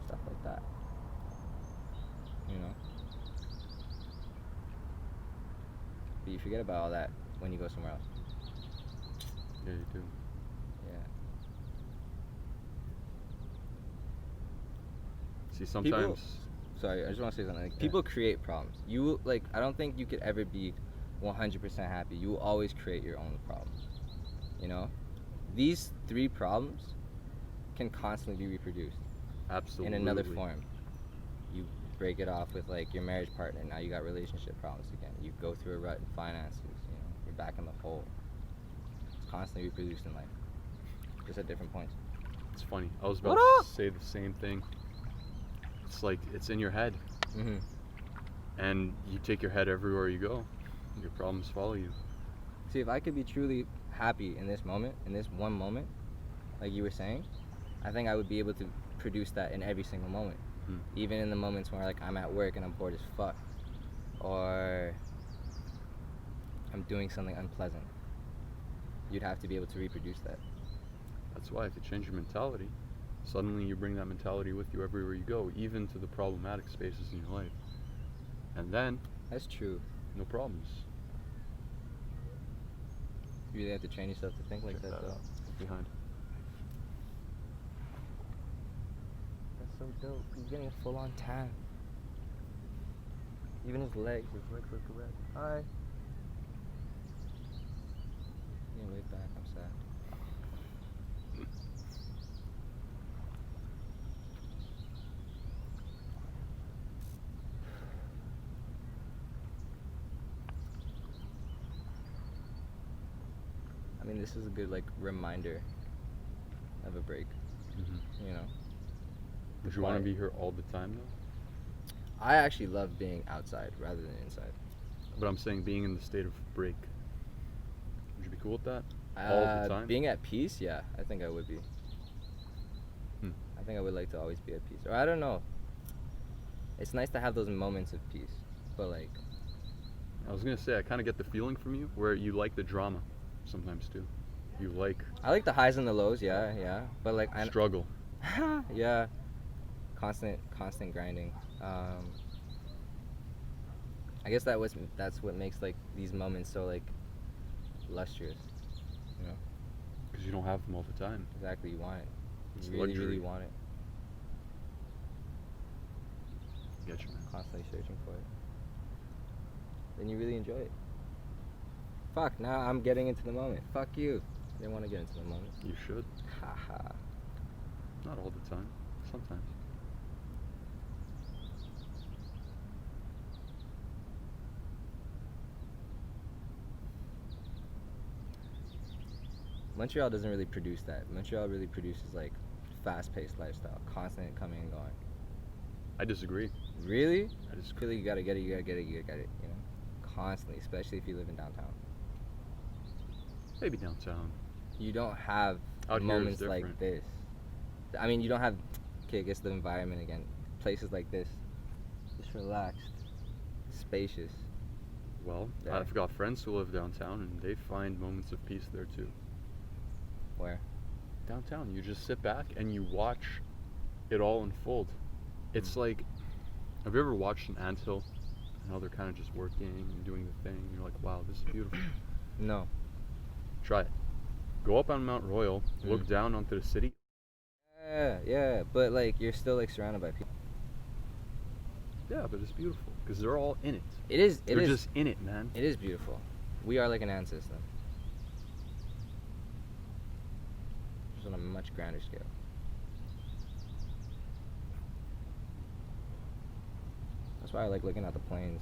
A: Stuff like that. You know? But you forget about all that when you go somewhere else.
B: Yeah, you do.
A: Yeah.
B: See, sometimes.
A: Sorry, I just want to say something. Like, people create problems. I don't think you could ever be 100% happy. You will always create your own problems. You know? These 3 problems can constantly be reproduced.
B: Absolutely.
A: In another form. You break it off with like your marriage partner. Now you got relationship problems again. You go through a rut in finances. You know, you're back in the hole. It's constantly reproduced in life, just at different points.
B: It's funny. I was about to say the same thing. It's like it's in your head, and you take your head everywhere you go. Your problems follow you.
A: See, if I could be truly happy in this moment, in this one moment, like you were saying, I think I would be able to produce that in every single moment. Even in the moments where like I'm at work and I'm bored as fuck, or I'm doing something unpleasant, you'd have to be able to reproduce that.
B: That's why if you change your mentality, suddenly you bring that mentality with you everywhere you go, even to the problematic spaces in your life. And then
A: That's true.
B: no problems.
A: You really have to train yourself to think like
B: Check
A: that though.
B: out. Behind.
A: That's so dope. He's getting a full-on tan. Even his legs look red. Hi. Yeah, wave back. I'm sad. I mean, this is a good like reminder of a break.
B: Mm-hmm.
A: You know.
B: Would you want to be here all the time though?
A: I actually love being outside rather than inside.
B: But I'm saying being in the state of break. Would you be cool with that? All the time?
A: Being at peace, yeah, I think I would be. I think I would like to always be at peace. Or I don't know. It's nice to have those moments of peace, but like.
B: I was gonna say I kind of get the feeling from you where you like the drama, sometimes too. You like.
A: I like the highs and the lows, yeah. But like
B: struggle.
A: Yeah. Constant grinding. I guess that's what makes like these moments so like lustrous, you know.
B: Because you don't have them all the time.
A: Exactly, you want it.
B: It's
A: You really,
B: luxury.
A: really want it.
B: Get you, man.
A: Constantly searching for it. Then you really enjoy it. Fuck, now I'm getting into the moment. Fuck you. I didn't want to get into the moment.
B: You should.
A: Haha.
B: Not all the time. Sometimes.
A: Montreal doesn't really produce that. Montreal really produces like fast-paced lifestyle, constant coming and going.
B: I disagree.
A: Really?
B: I disagree.
A: I feel like you gotta get it, you gotta get it, you gotta get it, you know? Constantly, especially if you live in downtown.
B: Maybe downtown.
A: You don't have
B: Out here is
A: moments like
B: different.
A: this. I mean, you don't have, okay, I guess the environment again. Places like this. Just relaxed, spacious.
B: Well,
A: Yeah.
B: I've got friends who live downtown and they find moments of peace there too.
A: Where?
B: Downtown, you just sit back and you watch it all unfold. It's like, have you ever watched an anthill? And how they're kind of just working and doing the thing. And you're like, wow, this is beautiful.
A: No.
B: Try it. Go up on Mount Royal, look down onto the city.
A: Yeah, but like you're still like surrounded by people.
B: Yeah, but it's beautiful because they're all in it.
A: They're
B: just in it, man.
A: It is beautiful. We are like an ant system. Just on a much grander scale. That's why I like looking at the plains.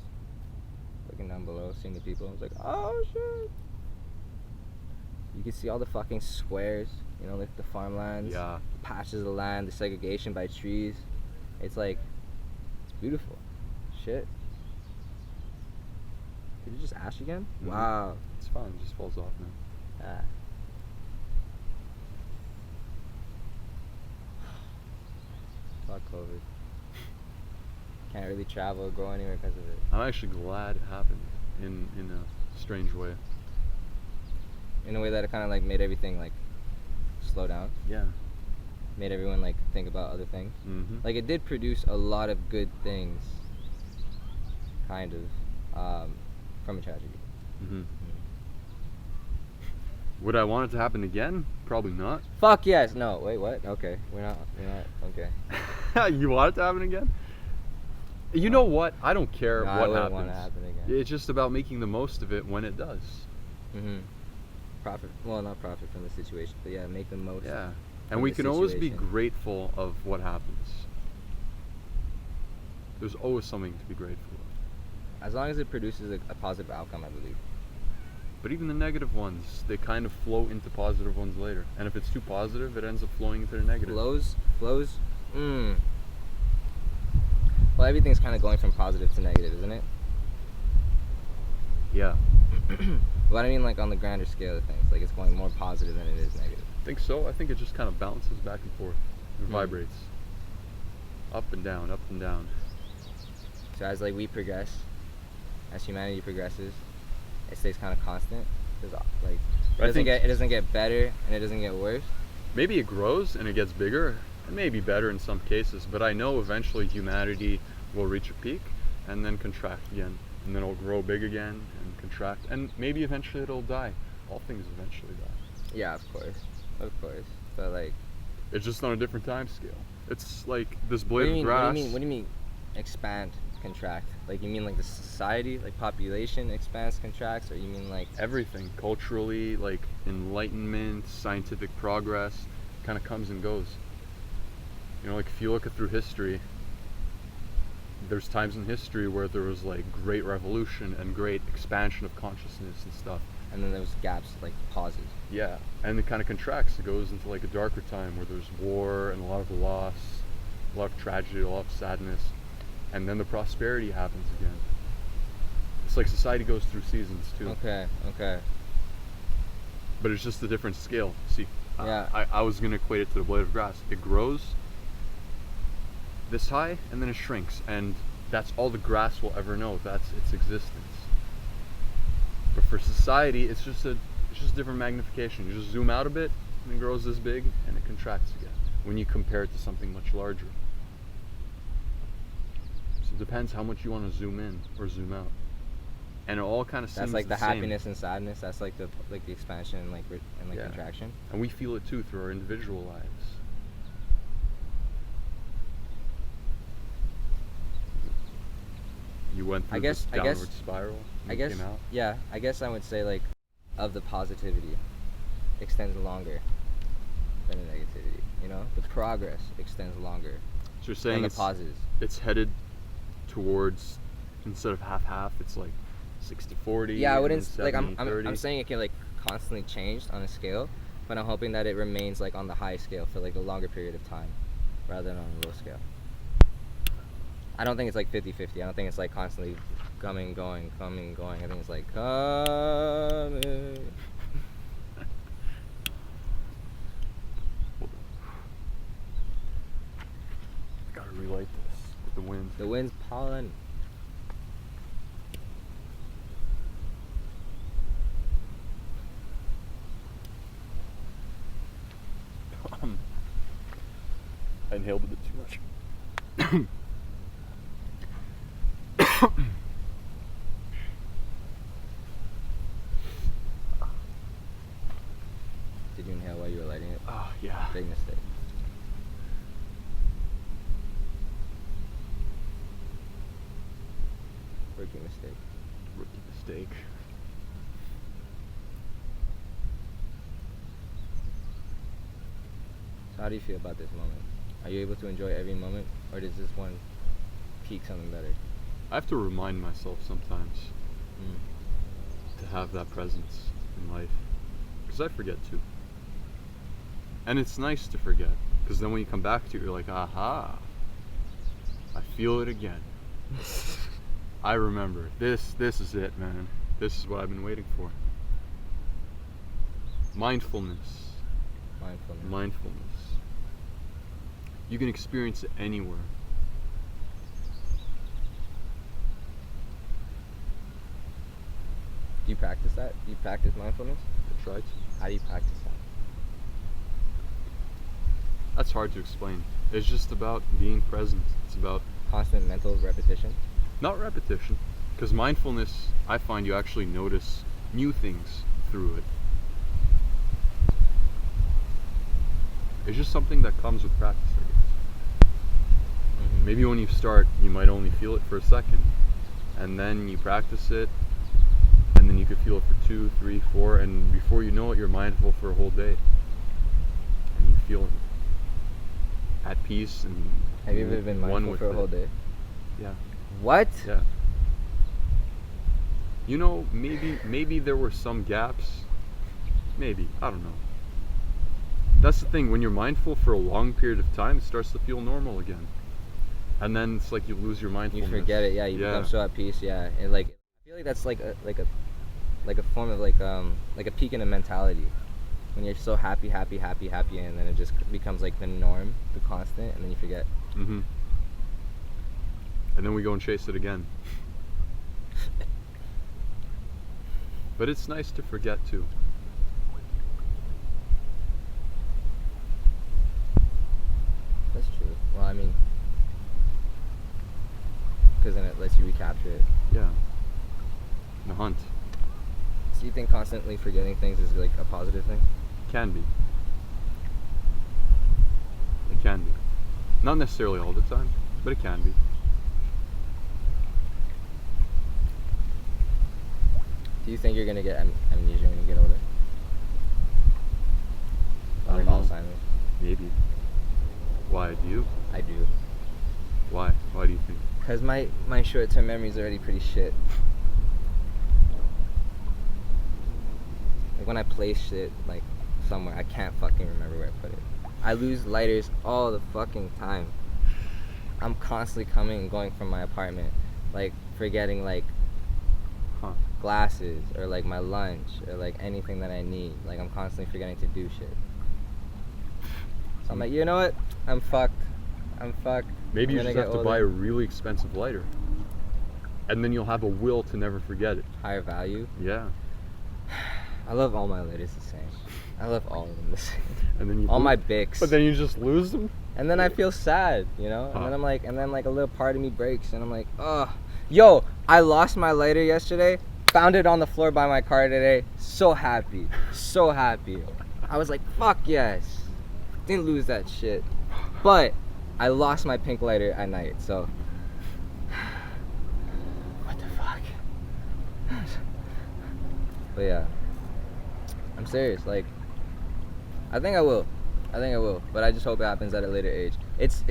A: Looking down below, seeing the people. I was like, oh shit. You can see all the fucking squares, you know, like the farmlands,
B: Yeah.
A: patches of land, the segregation by trees. It's like, it's beautiful. Shit. Did you just ash again?
B: Mhm.
A: Wow.
B: It's fine. It just falls off now.
A: Ah. Fuck COVID. Can't really travel or go anywhere because of it.
B: I'm actually glad it happened in a strange way.
A: In a way that it kind of like made everything like slow down.
B: Yeah.
A: Made everyone like think about other things.
B: Mm-hmm.
A: Like it did produce a lot of good things, kind of, from a tragedy.
B: Mm-hmm. Would I want it to happen again? Probably not.
A: Fuck yes. No. Wait. What? Okay. We're not. Okay.
B: You want it to happen again? You know what? I don't care
A: No, I
B: what
A: wouldn't
B: happens.
A: want it to happen again.
B: It's just about making the most of it when it does.
A: Mhm. Profit. Well, not profit from the situation, but yeah, make the most.
B: Yeah. And
A: from
B: we
A: the
B: can always be
A: situation.
B: grateful of what happens. There's always something to be grateful of.
A: As long as it produces a positive outcome, I believe.
B: But even the negative ones, they kind of flow into positive ones later. And if it's too positive, it ends up flowing into the negative.
A: Flows. Well, everything's kind of going from positive to negative, isn't it?
B: Yeah.
A: But I mean, like on the grander scale of things, like it's going more positive than it is negative.
B: I think so. I think it just kind of bounces back and forth. It vibrates. Up and down, up and down.
A: So as like we progress, as humanity progresses, it stays kind of constant. Cause like it doesn't get better and it doesn't get worse.
B: Maybe it grows and it gets bigger. It may be better in some cases, but I know eventually humanity will reach a peak and then contract again. And then it'll grow big again and contract. And maybe eventually it'll die. All things eventually die.
A: Yeah, of course. But like,
B: It's just on a different time scale. It's like this
A: what
B: blade
A: do you
B: of
A: mean?
B: grass.
A: What do you mean? Expand, contract? Like you mean like the society, like population expands, contracts, or you mean like
B: Everything, culturally, like enlightenment, scientific progress, kind of comes and goes. You know, like if you look at through history, there's times in history where there was like great revolution and great expansion of consciousness and stuff.
A: And then there's gaps, like pauses.
B: Yeah, and it kind of contracts. It goes into like a darker time where there's war and a lot of loss, a lot of tragedy, a lot of sadness, and then the prosperity happens again. It's like society goes through seasons too.
A: Okay.
B: But it's just a different scale. See,
A: Yeah.
B: I was gonna equate it to the blade of grass. It grows this high and then it shrinks, and that's all the grass will ever know. That's its existence. But for society, it's just different magnification. You just zoom out a bit, and it grows this big, and it contracts again when you compare it to something much larger. So it depends how much you want to zoom in or zoom out, and it all kind of seems
A: That's like the
B: same.
A: happiness and sadness. That's like the expansion and
B: Yeah.
A: contraction.
B: And we feel it too through our individual lives. You went through this downward spiral
A: I
B: and
A: guess,
B: came out.
A: yeah, I guess I would say like of the positivity extends longer than the negativity. You know, the progress extends longer
B: So you're
A: than
B: saying
A: the pauses.
B: it's headed towards, instead of half, it's like 60-40.
A: Yeah, I
B: and
A: wouldn't
B: then
A: like.
B: 70-30.
A: I'm saying it can like constantly change on a scale, but I'm hoping that it remains like on the high scale for like a longer period of time, rather than on a low scale. I don't think it's like 50-50. I don't think it's like constantly coming, going. I think it's like coming.
B: Gotta relight this with the wind.
A: The wind's pollen.
B: I inhaled a bit too much.
A: Did you inhale while you were lighting it?
B: Oh, yeah.
A: Big mistake. Rookie mistake.
B: Rookie mistake.
A: So how do you feel about this moment? Are you able to enjoy every moment, or does this one peak something better?
B: I have to remind myself sometimes to have that presence in life, because I forget to. And it's nice to forget, because then when you come back to it, you're like, aha, I feel it again. I remember. This is it, man. This is what I've been waiting for. Mindfulness. Mindfulness. You can experience it anywhere.
A: Do you practice that? Do you practice mindfulness?
B: I try to.
A: How do you practice that?
B: That's hard to explain. It's just about being present. It's about
A: Constant mental repetition?
B: not repetition, because mindfulness, I find you actually notice new things through it. It's just something that comes with practice, I guess.
A: Mm-hmm.
B: Maybe when you start, you might only feel it for a second, and then you practice it, and then you could feel it for 2, 3, 4, and before you know it, you're mindful for a whole day, and you feel at peace and
A: Have you ever been
B: one
A: mindful
B: with
A: for a
B: it.
A: whole day?
B: Yeah.
A: What?
B: Yeah. You know, maybe there were some gaps. Maybe, I don't know. That's the thing, when you're mindful for a long period of time, it starts to feel normal again. And then it's like you lose your
A: You
B: mindfulness.
A: forget it, yeah. You become so at peace, yeah. And like, I feel like that's like a form of like a peak in a mentality. When you're so happy, and then it just becomes like the norm, the constant, and then you forget.
B: Mm-hmm. And then we go and chase it again. But it's nice to forget too.
A: That's true. Well, I mean, because then it lets you recapture it.
B: Yeah. The hunt.
A: So you think constantly forgetting things is like a positive thing?
B: Can be. It can be. Not necessarily all the time, but it can be.
A: Do you think you're gonna get amnesia when you get older?
B: I
A: Or
B: don't know.
A: Alzheimer's?
B: Maybe. Why do you?
A: I do.
B: Why? Why do you think?
A: Cause my short-term memory is already pretty shit. Like when I place shit like somewhere, I can't fucking remember where I put it. I lose lighters all the fucking time. I'm constantly coming and going from my apartment, like forgetting like glasses or like my lunch or like anything that I need. Like I'm constantly forgetting to do shit. So I'm like, you know what? I'm fucked.
B: Maybe you just have to
A: older.
B: buy a really expensive lighter, and then you'll have a will to never forget it.
A: Higher value.
B: Yeah.
A: I love all my lighters the same. I love all of them the same.
B: And then you
A: all my Bics.
B: But then you just lose them.
A: And then I feel sad, you know. And then I'm like, a little part of me breaks, and I'm like, oh, yo, I lost my lighter yesterday. Found it on the floor by my car today. So happy, so happy. I was like, fuck yes. Didn't lose that shit, but I lost my pink lighter at night. So what the fuck? But yeah, I'm serious. Like, I think I will, but I just hope it happens at a later age. It's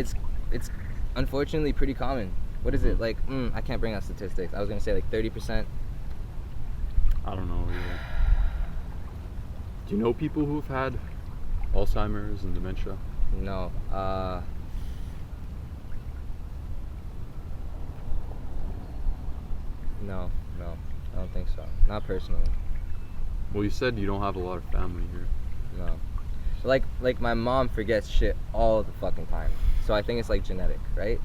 A: unfortunately pretty common. What is it like? I can't bring out statistics. I was gonna say like 30%.
B: I don't know either. Do you know people who've had Alzheimer's and dementia?
A: No. No, I don't think so. Not personally.
B: Well, you said you don't have a lot of family here.
A: No. Like my mom forgets shit all the fucking time. So I think it's like genetic, right?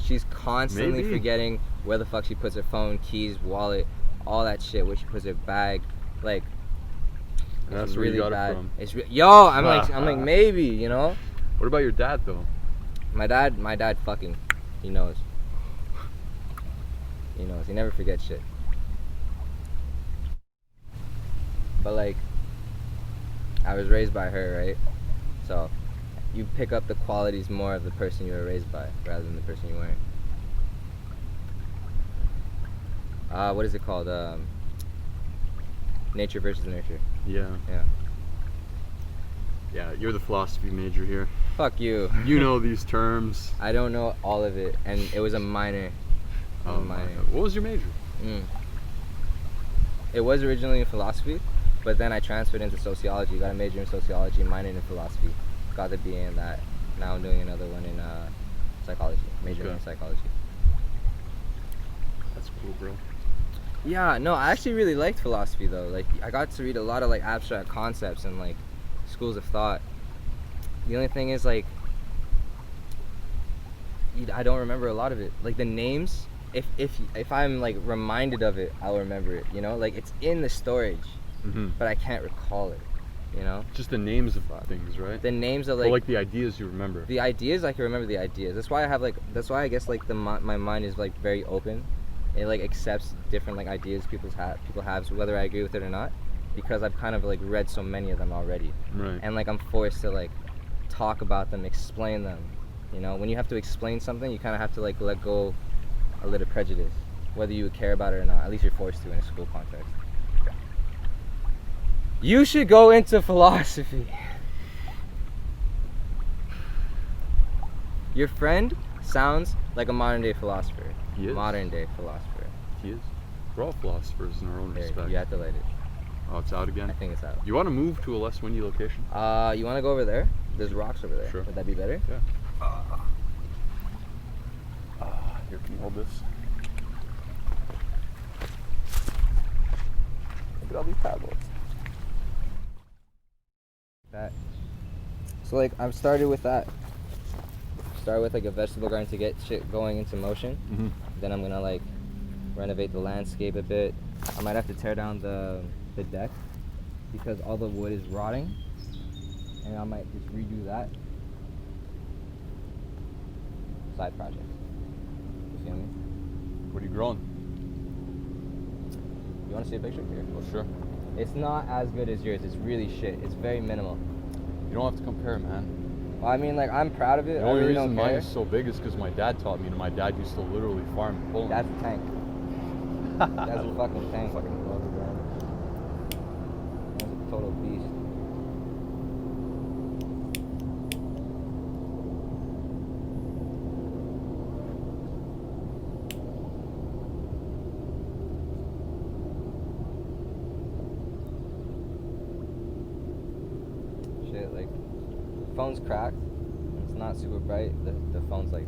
A: She's constantly forgetting where the fuck she puts her phone, keys, wallet, all that shit, where she puts her bag. Like,
B: that's where
A: really
B: you got
A: bad.
B: it from.
A: It's I'm like maybe, you know.
B: What about your dad though?
A: My dad fucking, he knows. He never forgets shit. But like, I was raised by her, right? So you pick up the qualities more of the person you were raised by rather than the person you weren't. What is it called? Nature versus nurture.
B: Yeah.
A: Yeah.
B: Yeah, you're the philosophy major here.
A: Fuck you.
B: You know these terms.
A: I don't know all of it, and it was a minor.
B: Oh my God. What was your major?
A: It was originally in philosophy, but then I transferred into sociology. Got a major in sociology, minored in philosophy. Got the BA in that. Now I'm doing another one in psychology. Majoring in psychology.
B: That's cool, bro.
A: Yeah, no, I actually really liked philosophy though. Like, I got to read a lot of like abstract concepts and like schools of thought. The only thing is like, I don't remember a lot of it. Like the names, if I'm like reminded of it, I'll remember it. You know, like it's in the storage, but I can't recall it. You know,
B: just the names of things, right?
A: The names of
B: like the ideas you remember.
A: The ideas, I can remember the ideas. That's why I have like. That's why I guess like my mind is like very open. It like accepts different like ideas people have, whether I agree with it or not, because I've kind of like read so many of them already.
B: Right.
A: And like I'm forced to like talk about them, explain them. You know, when you have to explain something, you kind of have to like let go a little prejudice, whether you care about it or not. At least you're forced to in a school context. You should go into philosophy. Your friend sounds like a modern day philosopher.
B: He is.
A: Modern day philosopher.
B: He is. We're all philosophers in our own respect.
A: You have to light it.
B: Oh, it's out again?
A: I think it's out.
B: You want to move to a less windy location?
A: You want to go over there? There's rocks over there.
B: Sure.
A: Would that be better?
B: Yeah. Here, can you hold this?
A: Look at all these paddles. That. So like I've started with that. Start with like a vegetable garden to get shit going into motion. Then I'm gonna like renovate the landscape a bit. I might have to tear down the deck because all the wood is rotting, and I might just redo that. Side project. You feel me?
B: What are you growing?
A: You want to see a picture here?
B: Oh, sure.
A: It's not as good as yours. It's really shit. It's very minimal.
B: You don't have to compare, man.
A: Well, I mean, like, I'm proud of it.
B: The only
A: I really
B: reason
A: don't
B: mine
A: care.
B: is so big is because my dad taught me, and my dad used to literally farm in Poland.
A: That's a tank. That's a fucking tank.
B: Fucking love it, man.
A: That's a total beast. phone's cracked. It's not super bright. The phone's like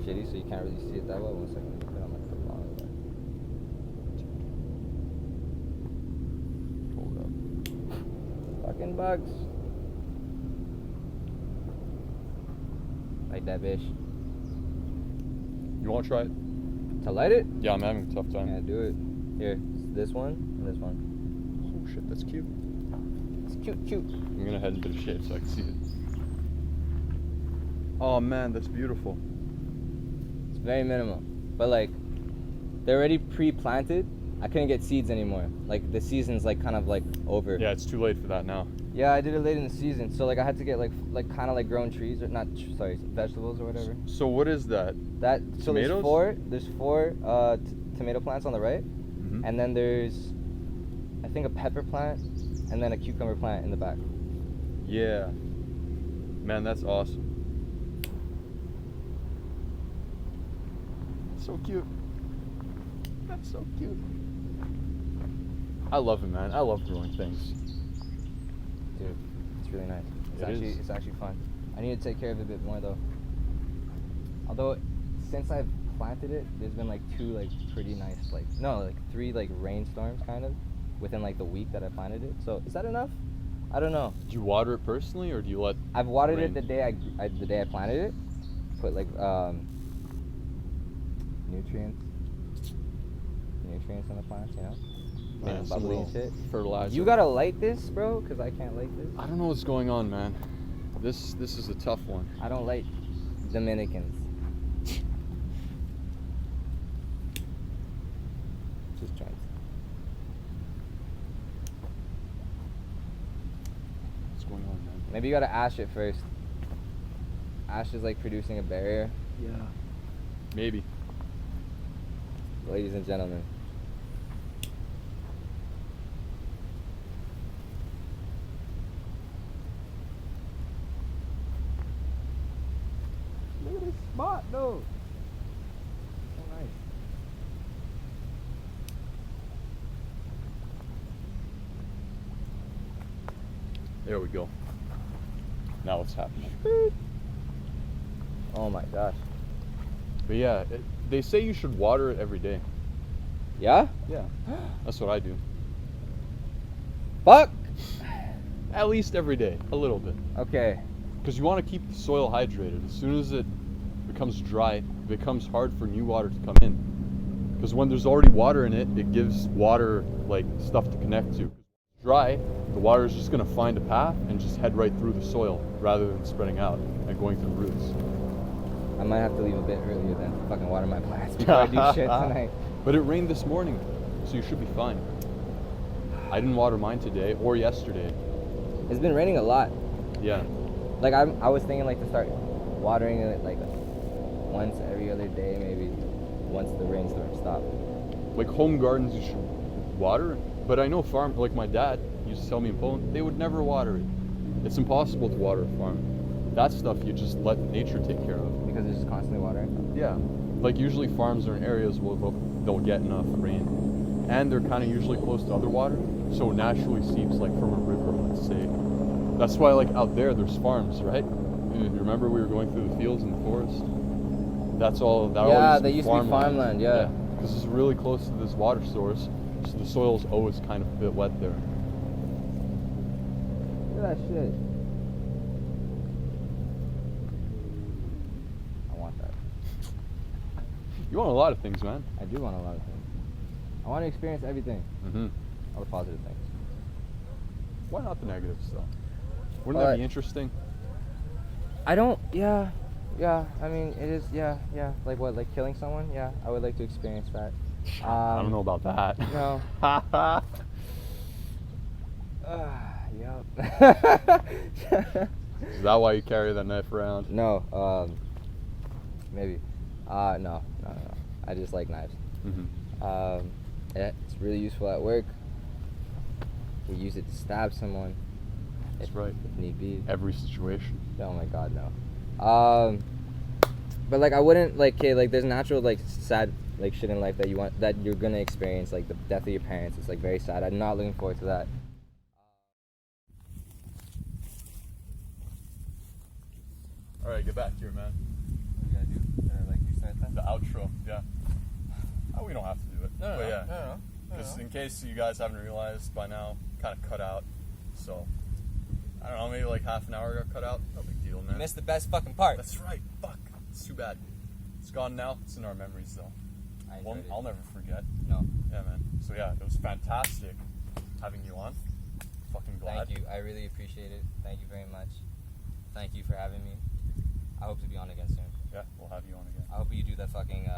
A: shitty, so you can't really see it that well. 1 second, let me put it on my flip phone.
B: Hold up.
A: Fucking bugs. Like that bitch.
B: You want to try it?
A: To light it?
B: Yeah, I'm having a tough time.
A: Yeah, do it. Here, this one and this one.
B: Oh shit, that's cute.
A: It's cute.
B: I'm gonna head into the shade so I can see it. Oh man, that's beautiful.
A: It's very minimal. But like, they're already pre-planted. I couldn't get seeds anymore. Like the season's like kind of like over.
B: Yeah, it's too late for that now.
A: Yeah, I did it late in the season. So like I had to get like kind of like grown trees or not, sorry, vegetables or whatever.
B: So what is that?
A: So
B: Tomatoes?
A: there's four tomato plants on the right.
B: Mm-hmm.
A: And then there's, I think, a pepper plant, and then a cucumber plant in the back.
B: Yeah. Man, that's awesome. So cute. That's so cute. I love it, man. I love growing things.
A: Dude, it's really nice.
B: It
A: It's actually fun. I need to take care of it a bit more though. Although, since I've planted it, there's been like 2 like pretty nice like 3 like rainstorms kind of within like the week that I planted it. So is that enough? I don't know.
B: Do you water it personally, or do you let?
A: I've watered
B: rain?
A: it the day I planted it. Put like nutrients in the plants, you know.
B: Man,
A: And
B: some
A: bubbly and
B: little
A: shit.
B: fertilizer.
A: You gotta light this, bro, because I can't light this.
B: I don't know what's going on, man. This is a tough one.
A: I don't like Dominicans. Just trying.
B: What's going on, man?
A: Maybe you gotta ash it first. Ash is like producing a barrier.
B: Yeah. Maybe.
A: Ladies and gentlemen. Look at this spot though. So nice.
B: There we go. Now what's happening?
A: Oh my gosh.
B: But yeah, they say you should water it every day.
A: Yeah?
B: Yeah. That's what I do.
A: Fuck!
B: At least every day, a little bit.
A: Okay.
B: Because you want to keep the soil hydrated. As soon as it becomes dry, it becomes hard for new water to come in. Because when there's already water in it, it gives water like stuff to connect to. Dry, the water is just going to find a path and just head right through the soil rather than spreading out and going through roots.
A: I might have to leave a bit earlier than fucking water my plants before I do shit tonight.
B: But it rained this morning, so you should be fine. I didn't water mine today or yesterday.
A: It's been raining a lot.
B: Yeah.
A: Like I was thinking like to start watering it like once every other day, maybe once the rainstorm stopped.
B: Like home gardens you should water, but I know farm, like my dad used to tell me in Poland, they would never water it. It's impossible to water a farm. That stuff you just let nature take care of.
A: Because it's just constantly watering?
B: Yeah. Like usually farms are in areas where they'll get enough rain. And they're kind of usually close to other water, so it naturally seeps like from a river, let's say. That's why like out there's farms, right? You remember we were going through the fields and the forest? That's all, that
A: Yeah,
B: always
A: they used to be farmland, yeah.
B: Because it's really close to this water source, so the soil's always kind of a bit wet there.
A: Look at that shit. I want that.
B: You want a lot of things, man.
A: I do want a lot of things. I want to experience everything.
B: Mm-hmm.
A: All the positive things.
B: Why not the negatives, though? Wouldn't that be interesting?
A: I don't, yeah, I mean, it is, yeah. Like what, like killing someone? Yeah, I would like to experience that.
B: I don't know about that.
A: No. Yep.
B: Is that why you carry that knife around?
A: No, maybe. No. I just like knives.
B: Mm-hmm.
A: It's really useful at work. We use it to stab someone.
B: That's right.
A: If need be.
B: Every situation.
A: Oh my god, no. But like I wouldn't like, okay, like there's natural like sad like shit in life that you're gonna experience, like the death of your parents. It's like very sad. I'm not looking forward to that.
B: Alright, get back here, man.
A: What do you gotta do? Like restart that?
B: The outro, yeah. Oh, we don't have to do it.
A: No,
B: but yeah.
A: no.
B: Just in case you guys haven't realized by now, kind of cut out. So, I don't know, maybe like half an hour got cut out. No big deal, man.
A: You missed the best fucking part.
B: That's right. Fuck. It's too bad. It's gone now. It's in our memories, though. I'll never forget.
A: No.
B: Yeah, man. So yeah, it was fantastic having you on. Fucking glad.
A: Thank you. I really appreciate it. Thank you very much. Thank you for having me. I hope to be on again soon.
B: Yeah, we'll have you on again.
A: I hope you do that fucking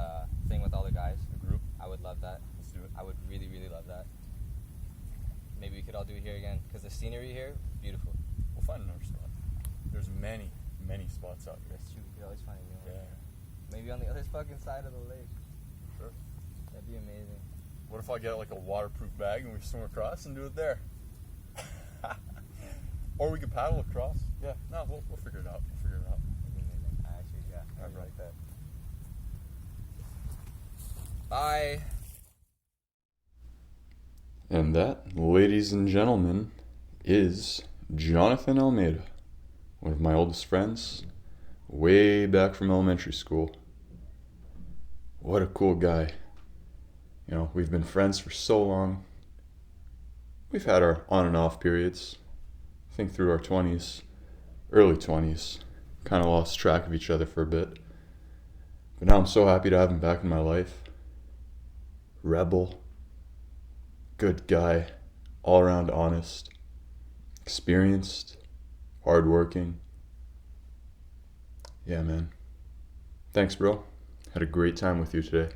A: thing with all the guys.
B: The group.
A: I would love that.
B: Let's do it.
A: I would really, really love that. Maybe we could all do it here again, because the scenery here, beautiful.
B: We'll find another spot. There's many, many spots out here.
A: That's true. We could always find a new one.
B: Yeah.
A: Maybe on the other fucking side of the lake.
B: Sure.
A: That'd be amazing.
B: What if I get like a waterproof bag and we swim across and do it there? Or we could paddle across. Yeah. No, we'll figure it out. We'll figure it out.
A: That'd be amazing. Actually, yeah. I
B: Alright,
A: really like
B: right.
A: that. Bye.
B: And that, ladies and gentlemen, is Jonathan Almeida, one of my oldest friends, way back from elementary school. What a cool guy. You know, we've been friends for so long. We've had our on and off periods. I think through our 20s, early 20s, kind of lost track of each other for a bit. But now I'm so happy to have him back in my life. Rebel. Good guy, all around honest, experienced, hardworking. Yeah, man. Thanks, bro. Had a great time with you today.